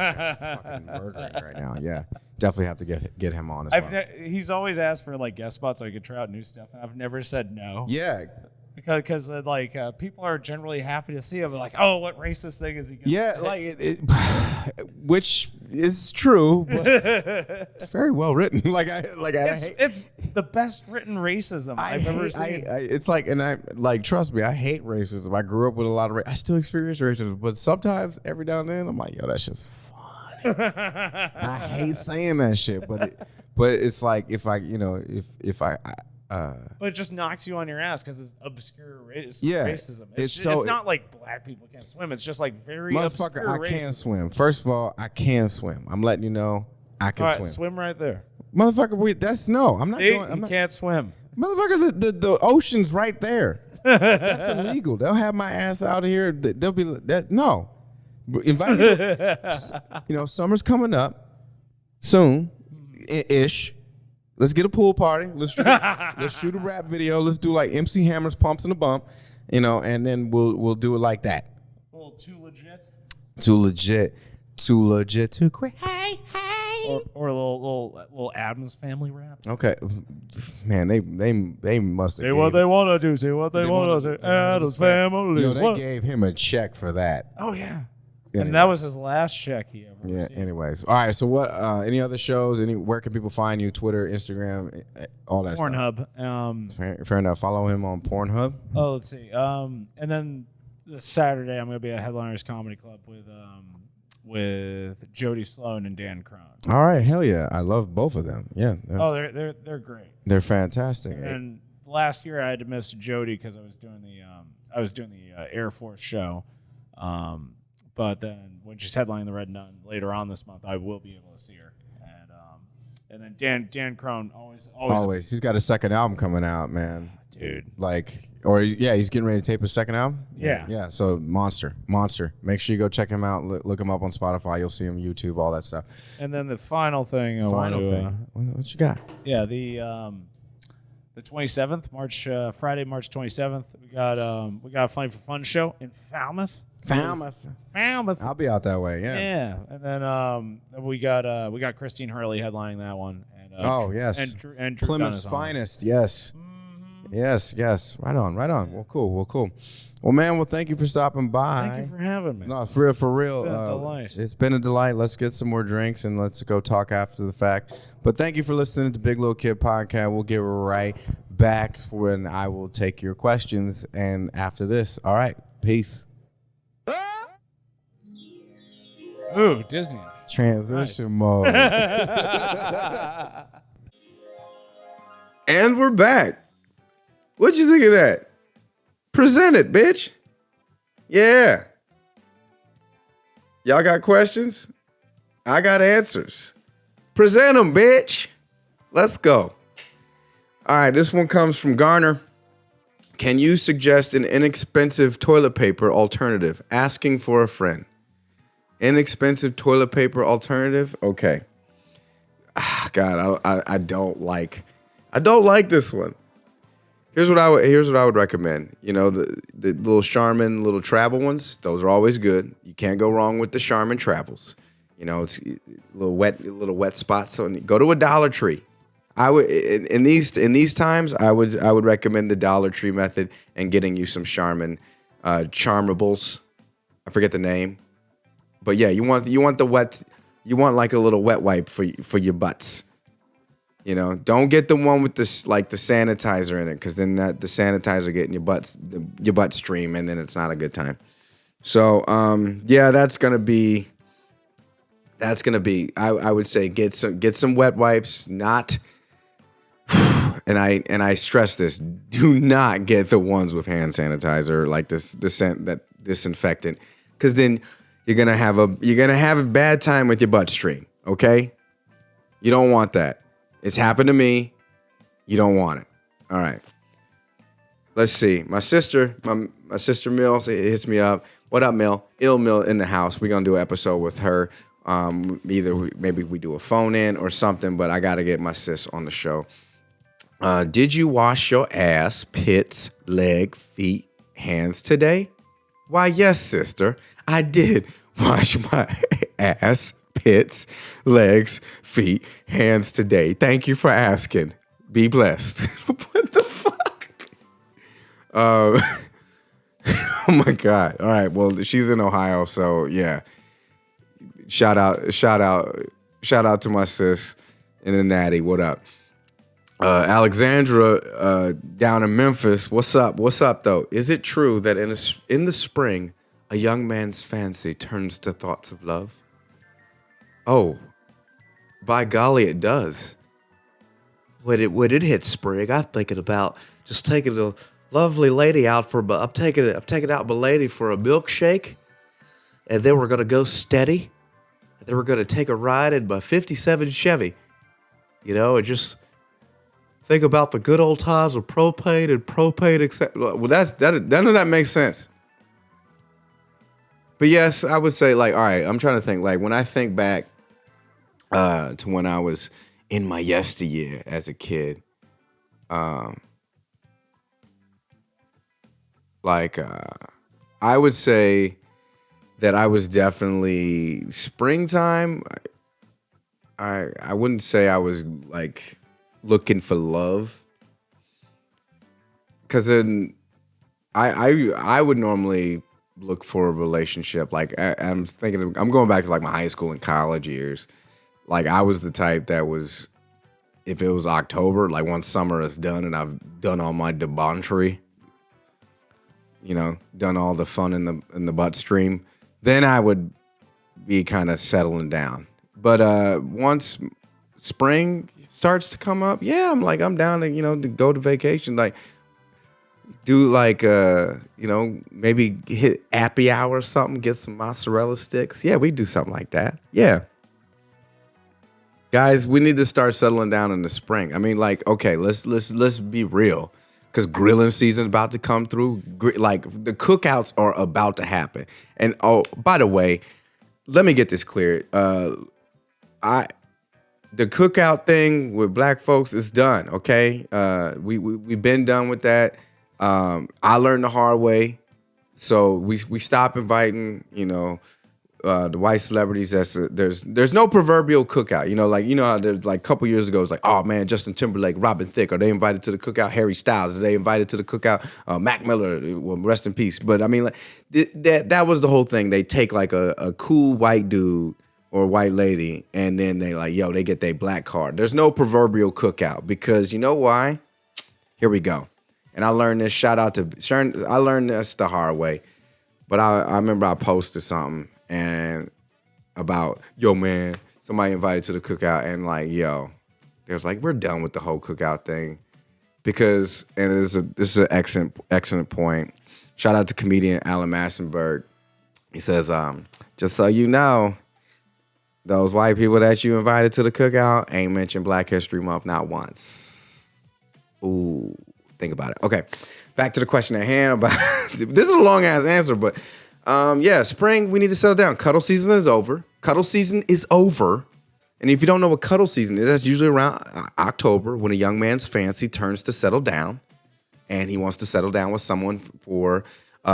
Fucking murdering right now. Yeah, definitely have to get him on as well. He's always asked for like guest spots so I could try out new stuff, and I've never said no. Yeah. Because people are generally happy to see him. Like, oh, what racist thing is he going to say? Yeah, like which it's true, but it's very well written. It's the best written racism I've ever seen. It's like, and I like, trust me, I hate racism. I grew up with a lot of I still experience racism, but sometimes every now and then I'm like, yo, that's just funny. I hate saying that shit, but it's like if I, but it just knocks you on your ass because it's obscure yeah, racism. It's not like black people can't swim. It's just like very obscure I racism. can't swim. First of all, I can swim. I'm letting you know I can swim. Swim right there. Motherfucker, I'm not going. You can't swim. Motherfucker, the ocean's right there. That's illegal. They'll have my ass out here. They'll be that. No. Invite me. Summer's coming up soon ish. Let's get a pool party. Let's shoot a rap video. Let's do like MC Hammer's Pumps and a Bump, and then we'll do it like that. A little too legit. Too legit to quit. Hey. Or a little Addams Family rap. Okay, man, they must have. Say what they want to do. Say what they want to do. Addams Family. Yo, they gave him a check for that. Oh yeah. Anyway. And that was his last check he ever received. Anyways. All right. So what, any other shows? Where can people find you? Twitter, Instagram, all that Pornhub. Stuff. Fair enough. Follow him on Pornhub. Oh, let's see. And then this Saturday, I'm going to be at Headliners Comedy Club with Jody Sloan and Dan Crone. All right. Hell yeah. I love both of them. Yeah. They're great. They're fantastic. And last year I had to miss Jody because I was doing the Air Force show. But then when she's headlining the Red Nun later on this month, I will be able to see her. And then Dan Crone always. He's got a second album coming out, man. Dude. He's getting ready to tape his second album. Yeah. Yeah. So Monster. Make sure you go check him out. Look him up on Spotify. You'll see him on YouTube, all that stuff. And then the final thing. What you got? Yeah. The 27th, Friday, March 27th. We got a Funny for Fun show in Falmouth. I'll be out that way. Yeah. And then we got Christine Hurley headlining that one. And, yes. And Drew Plymouth's finest. Yes. Mm-hmm. Yes. Right on. Well, cool. Well, man. Thank you for stopping by. Thank you for having me. No, for real. It's been a delight. It's been a delight. Let's get some more drinks and let's go talk after the fact. But thank you for listening to Big Little Kid Podcast. We'll get right back when I will take your questions. And after this, all right. Peace. Ooh, Disney. Transition mode. And we're back. What'd you think of that? Present it, bitch. Yeah. Y'all got questions? I got answers. Present them, bitch. Let's go. All right, this one comes from Garner. Can you suggest an inexpensive toilet paper alternative? Asking for a friend. Inexpensive toilet paper alternative? Okay. God, I don't like this one. Here's what I would recommend. The little Charmin, little travel ones. Those are always good. You can't go wrong with the Charmin travels. It's little wet spots. So go to a Dollar Tree. I would in these times. I would recommend the Dollar Tree method and getting you some Charmin Charmables. I forget the name. But yeah, you want the wet, you want like a little wet wipe for your butts. Don't get the one with the sanitizer in it, because then the sanitizer getting your butt stream, and then it's not a good time. So that's gonna be. I would say get some wet wipes. Not, and I stress this: do not get the ones with hand sanitizer like that disinfectant, because then you're gonna have a bad time with your butt stream. Okay, you don't want that. It's happened to me. You don't want it. All right. Let's see. My sister Mills hits me up. What up, Mill? Ill Mill in the house. We're gonna do an episode with her. Maybe we do a phone in or something. But I gotta get my sis on the show. Did you wash your ass, pits, leg, feet, hands today? Why, yes, sister. I did wash my ass, pits, legs, feet, hands today. Thank you for asking. Be blessed. What the fuck? Oh my God. All right. Well, she's in Ohio, so yeah. Shout out to my sis in the Natty. What up? Alexandra down in Memphis. What's up? What's up, though? Is it true that in the spring, a young man's fancy turns to thoughts of love? Oh, by golly, it does. When it hits spring, I'm thinking about just taking a lovely lady out for. I'm taking out my lady for a milkshake, and then we're gonna go steady, and then we're gonna take a ride in my '57 Chevy. You know, and just think about the good old times of propane, etc. Well, none of that makes sense. But yes, I would say, like, all right, I'm trying to think, like, when I think back to when I was in my yesteryear as a kid, I would say that I was definitely springtime. I wouldn't say I was like looking for love, because then I would normally look for a relationship. Like I'm going back to like my high school and college years. Like I was the type that was, if it was October, like once summer is done and I've done all my debauchery, you know, done all the fun in the butt stream, then I would be kind of settling down. But once spring starts to come up, yeah, I'm down to, you know, to go to vacation, like do like you know, maybe hit happy hour or something, get some mozzarella sticks. Yeah, we do something like that. Yeah. Guys, we need to start settling down in the spring. I mean, like, okay, let's be real, because grilling season's about to come through. Like, the cookouts are about to happen. And oh, by the way, let me get this clear. The cookout thing with black folks is done. Okay, we've been done with that. I learned the hard way, so we stop inviting, you know, the white celebrities. There's no proverbial cookout. You know, like, you know how there's like a couple years ago, it's like, oh man, Justin Timberlake, Robin Thicke, are they invited to the cookout? Harry Styles, are they invited to the cookout? Mac Miller, well, rest in peace. But I mean, like, that was the whole thing. They take like a cool white dude or white lady, and then they like, yo, they get their black card. There's no proverbial cookout, because you know why? Here we go. And I learned this. Shout out to Sharon. I learned this the hard way. But I remember I posted something and about, yo, man, somebody invited to the cookout, and like, yo, they was like, we're done with the whole cookout thing, because, and this is an excellent point. Shout out to comedian Alan Massenberg. He says, just so you know, those white people that you invited to the cookout ain't mentioned Black History Month not once. Ooh, think about it. Okay, back to the question at hand. About this is a long ass answer, but yeah, spring, we need to settle down. Cuddle season is over. And if you don't know what cuddle season is, that's usually around October, when a young man's fancy turns to settle down, and he wants to settle down with someone for we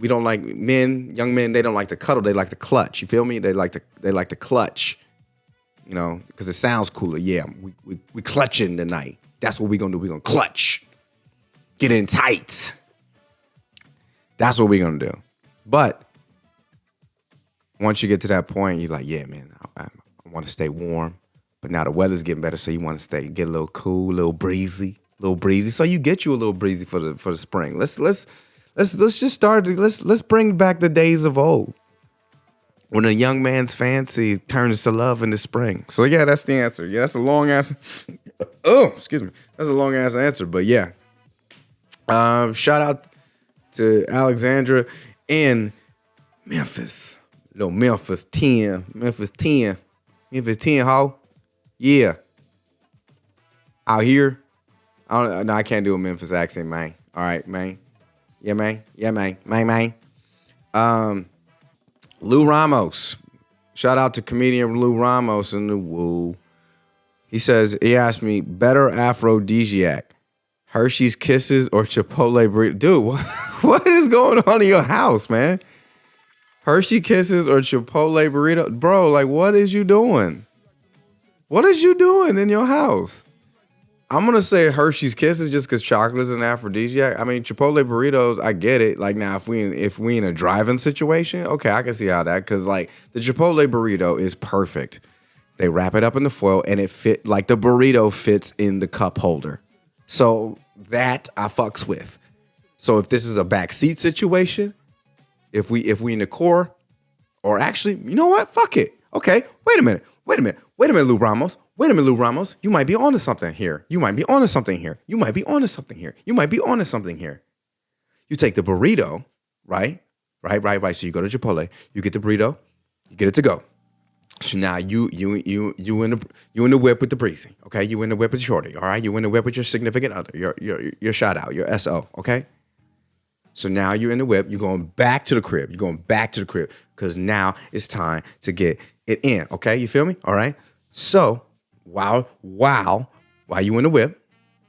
don't like young men, they don't like to cuddle, they like to clutch. You feel me? They like to clutch, you know, because it sounds cooler. Yeah, we clutching tonight. That's what we're gonna do. We're gonna clutch. Get in tight. That's what we're gonna do. But once you get to that point, you're like, yeah, man, I want to stay warm. But now the weather's getting better, so you want to get a little cool, a little breezy. So you get you a little breezy for the spring. Let's just start. Let's bring back the days of old, when a young man's fancy turns to love in the spring. So yeah, that's the answer. Yeah, that's a long answer. Oh, excuse me. That's a long ass answer, but yeah. Shout out to Alexandra in Memphis. Little Memphis 10, ho. Yeah. Out here. I can't do a Memphis accent, man. All right, man. Yeah, man. Lou Ramos. Shout out to comedian Lou Ramos in the woo. He says, he asked me, better aphrodisiac, Hershey's Kisses or Chipotle burrito? Dude, what is going on in your house, man? Hershey Kisses or Chipotle burrito? Bro, like, what is you doing? What is you doing in your house? I'm gonna say Hershey's Kisses just because chocolate's an aphrodisiac. I mean, Chipotle burritos, I get it. Like now, if we in a driving situation, okay, I can see how that because like the Chipotle burrito is perfect. They wrap it up in the foil and it fit like the burrito fits in the cup holder. So that I fucks with. So if this is a backseat situation, if we in the core, or actually, you know what? Fuck it. Okay, wait a minute, Lou Ramos. Wait a minute, Lou Ramos. You might be onto something here. You might be onto something here. You might be onto something here. You might be onto something here. You take the burrito, right? So you go to Chipotle, you get the burrito, you get it to go. So now you in the whip with the breezy, okay? You in the whip with shorty, all right? You in the whip with your significant other, your shout out, your SO, okay? So now you're in the whip, you're going back to the crib. You're going back to the crib because now it's time to get it in, okay? You feel me? All right? So while you in the whip,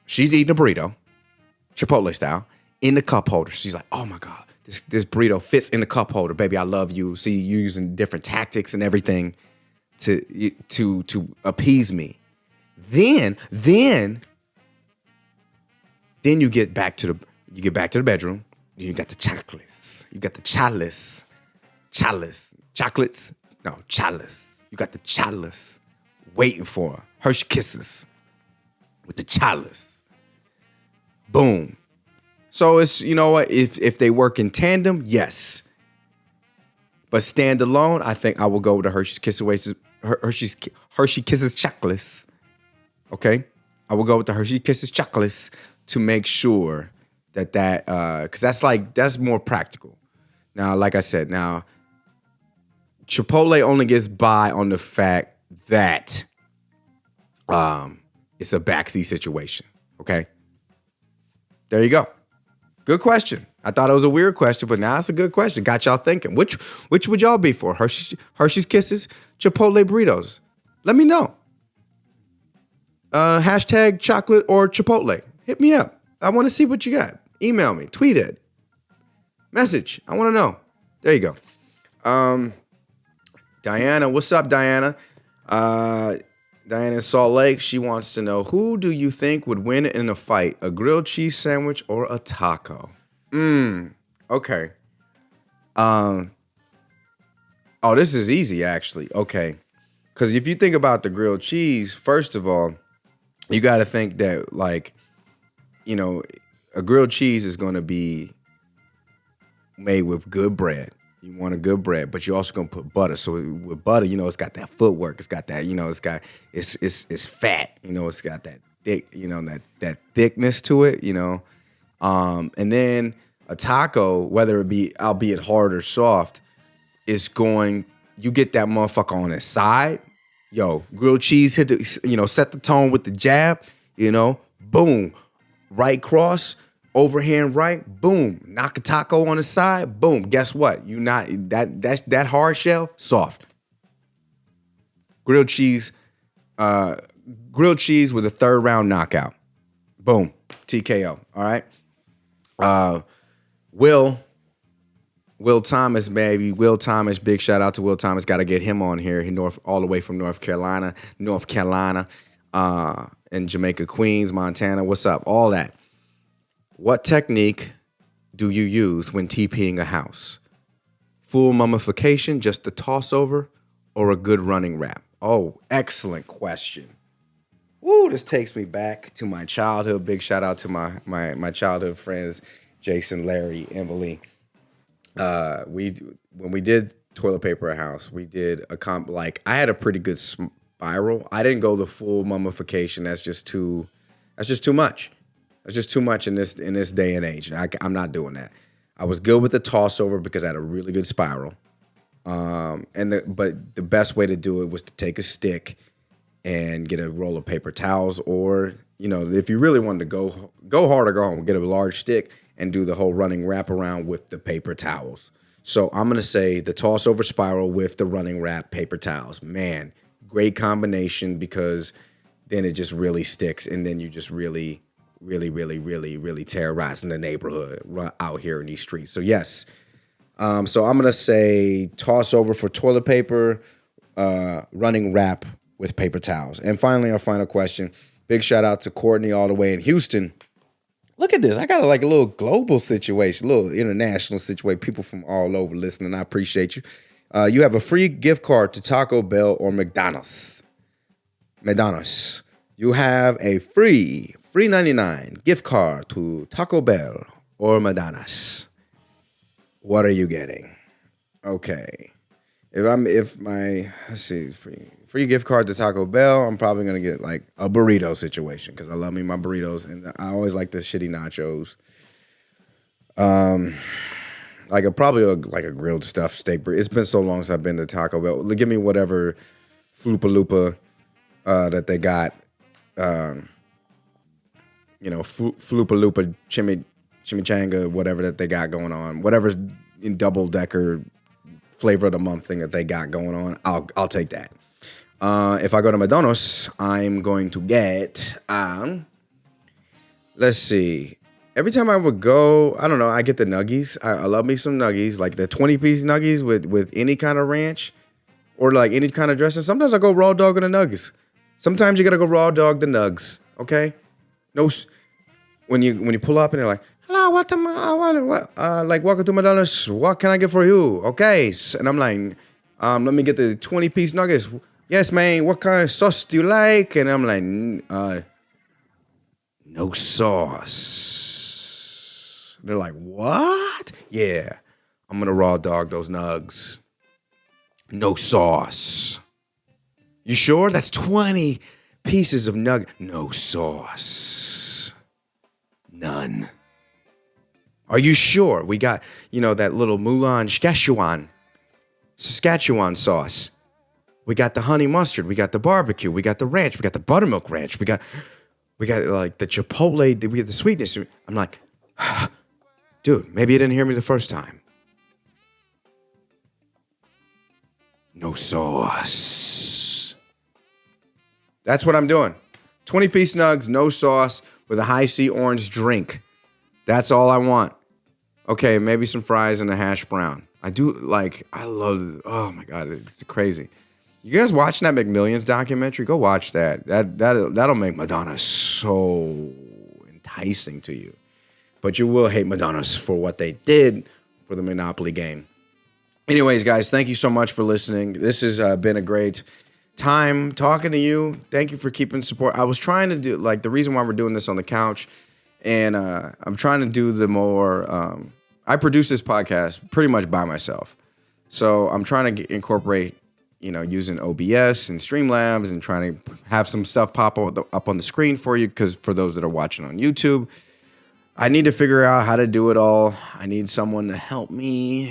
she's eating a burrito, Chipotle style, in the cup holder. She's like, oh my God, this burrito fits in the cup holder. Baby, I love you. See, you're using different tactics and everything to appease me. Then you get back to the bedroom. You got the chocolates. You got the chalice. Chocolates? No, chalice. You got the chalice waiting for her. Hershey Kisses with the chalice. Boom. So it's, you know what, if they work in tandem, yes. But stand alone, I think I will go with the Hershey Kisses chocolates. Okay? I will go with the Hershey Kisses chocolates to make sure that because that's more practical. Now, like I said, Chipotle only gets by on the fact that it's a backseat situation. Okay, there you go. Good question. I thought it was a weird question, but now it's a good question. Got y'all thinking. Which would y'all be for? Hershey's Kisses, Chipotle burritos? Let me know. Hashtag chocolate or Chipotle. Hit me up. I want to see what you got. Email me, tweet it, message. I want to know. There you go. Diana, what's up, Diana? Diana in Salt Lake. She wants to know, who do you think would win in a fight, a grilled cheese sandwich or a taco? Okay. Oh, this is easy, actually. Okay. Because if you think about the grilled cheese, first of all, you got to think that, like, you know, a grilled cheese is going to be made with good bread. You want a good bread, but you're also going to put butter. So with butter, you know, it's got that footwork. It's got that, you know, it's fat. You know, it's got that thick, you know, that thickness to it, you know. And then a taco, whether it be, albeit hard or soft, you get that motherfucker on its side. Yo, grilled cheese set the tone with the jab, you know, boom. Right cross, overhand right, boom. Knock a taco on the side, boom. Guess what? That hard shell, soft. Grilled cheese with a third round knockout. Boom. TKO. All right. Will Thomas, baby. Will Thomas, big shout out to Will Thomas. Got to get him on here. All the way from North Carolina, in Jamaica, Queens, Montana. What's up? All that. What technique do you use when TPing a house? Full mummification, just the toss over, or a good running wrap? Oh, excellent question. Woo, this takes me back to my childhood. Big shout out to my childhood friends, Jason, Larry, Emily. When we did toilet paper a house, we did I had a pretty good spiral. I didn't go the full mummification. That's just too much. That's just too much in this day and age. I'm not doing that. I was good with the toss over because I had a really good spiral. But the best way to do it was to take a stick and get a roll of paper towels, or, you know, if you really wanted to go hard or go home, get a large stick and do the whole running wrap around with the paper towels. So I'm going to say the toss over spiral with the running wrap paper towels. Man, great combination, because then it just really sticks, and then you just really terrorizing the neighborhood out here in these streets. So yes. So I'm going to say toss over for toilet paper, running wrap with paper towels. And finally, our final question. Big shout out to Courtney all the way in Houston. Look at this. I got a little global situation, a little international situation. People from all over listening. I appreciate you. You have a free gift card to Taco Bell or McDonald's. You have a free $3.99 gift card to Taco Bell or McDonald's. What are you getting? Okay. Let's see, free gift card to Taco Bell, I'm probably gonna get like a burrito situation because I love me my burritos and I always like the shitty nachos. Probably a grilled stuffed steak burrito. It's been so long since I've been to Taco Bell. Give me whatever Flupa Lupa that they got. Flupa Lupa chimichanga, whatever that they got going on, whatever's in double decker flavor of the month thing that they got going on, I'll take that. If I go to McDonald's, I'm going to get let's see. Every time I would go, I don't know, I get the nuggies. I love me some nuggies, like the 20-piece nuggies with any kind of ranch or like any kind of dressing. Sometimes I go raw dog on the nuggets. Sometimes you gotta go raw dog the nugs. Okay, no. When you pull up and they're like, hello, welcome to McDonald's. What can I get for you? Okay. And I'm like, let me get the 20-piece nuggets. Yes, man. What kind of sauce do you like? And I'm like, no sauce. They're like, what? Yeah. I'm going to raw dog those nugs. No sauce. You sure? That's 20 pieces of nugget. No sauce. None. Are you sure? We got, that little Moulin Saskatchewan sauce. We got the honey mustard. We got the barbecue. We got the ranch. We got the buttermilk ranch. We got like the chipotle. We got the sweetness. I'm like, dude, maybe you didn't hear me the first time. No sauce. That's what I'm doing. 20-piece nugs, no sauce, with a high C orange drink. That's all I want. Okay, maybe some fries and a hash brown. I love, oh my God, it's crazy. You guys watching that McMillions documentary? Go watch that. That'll make Madonna so enticing to you. But you will hate Madonna's for what they did for the Monopoly game. Anyways, guys, thank you so much for listening. This has been a great time talking to you. Thank you for keeping support. I was trying to do, the reason why we're doing this on the couch, and I'm trying to do the more, I produce this podcast pretty much by myself. So I'm trying to incorporate, using OBS and Streamlabs and trying to have some stuff pop up on the screen for you, because for those that are watching on YouTube, I need to figure out how to do it all. I need someone to help me.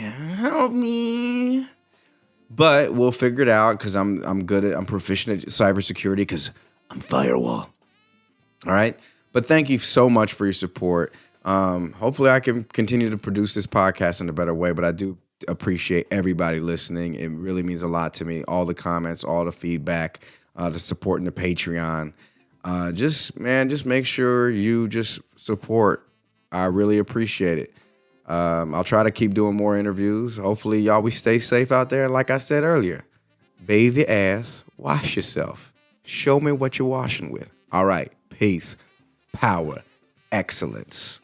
But we'll figure it out because I'm proficient at cybersecurity because I'm firewall. All right. But thank you so much for your support. Hopefully I can continue to produce this podcast in a better way, but I do appreciate everybody listening. It really means a lot to me. All the comments, all the feedback, the support in the Patreon. Just make sure you just support. I really appreciate it. I'll try to keep doing more interviews. Hopefully, y'all, we stay safe out there. Like I said earlier, bathe your ass, wash yourself. Show me what you're washing with. All right. Peace, power, excellence.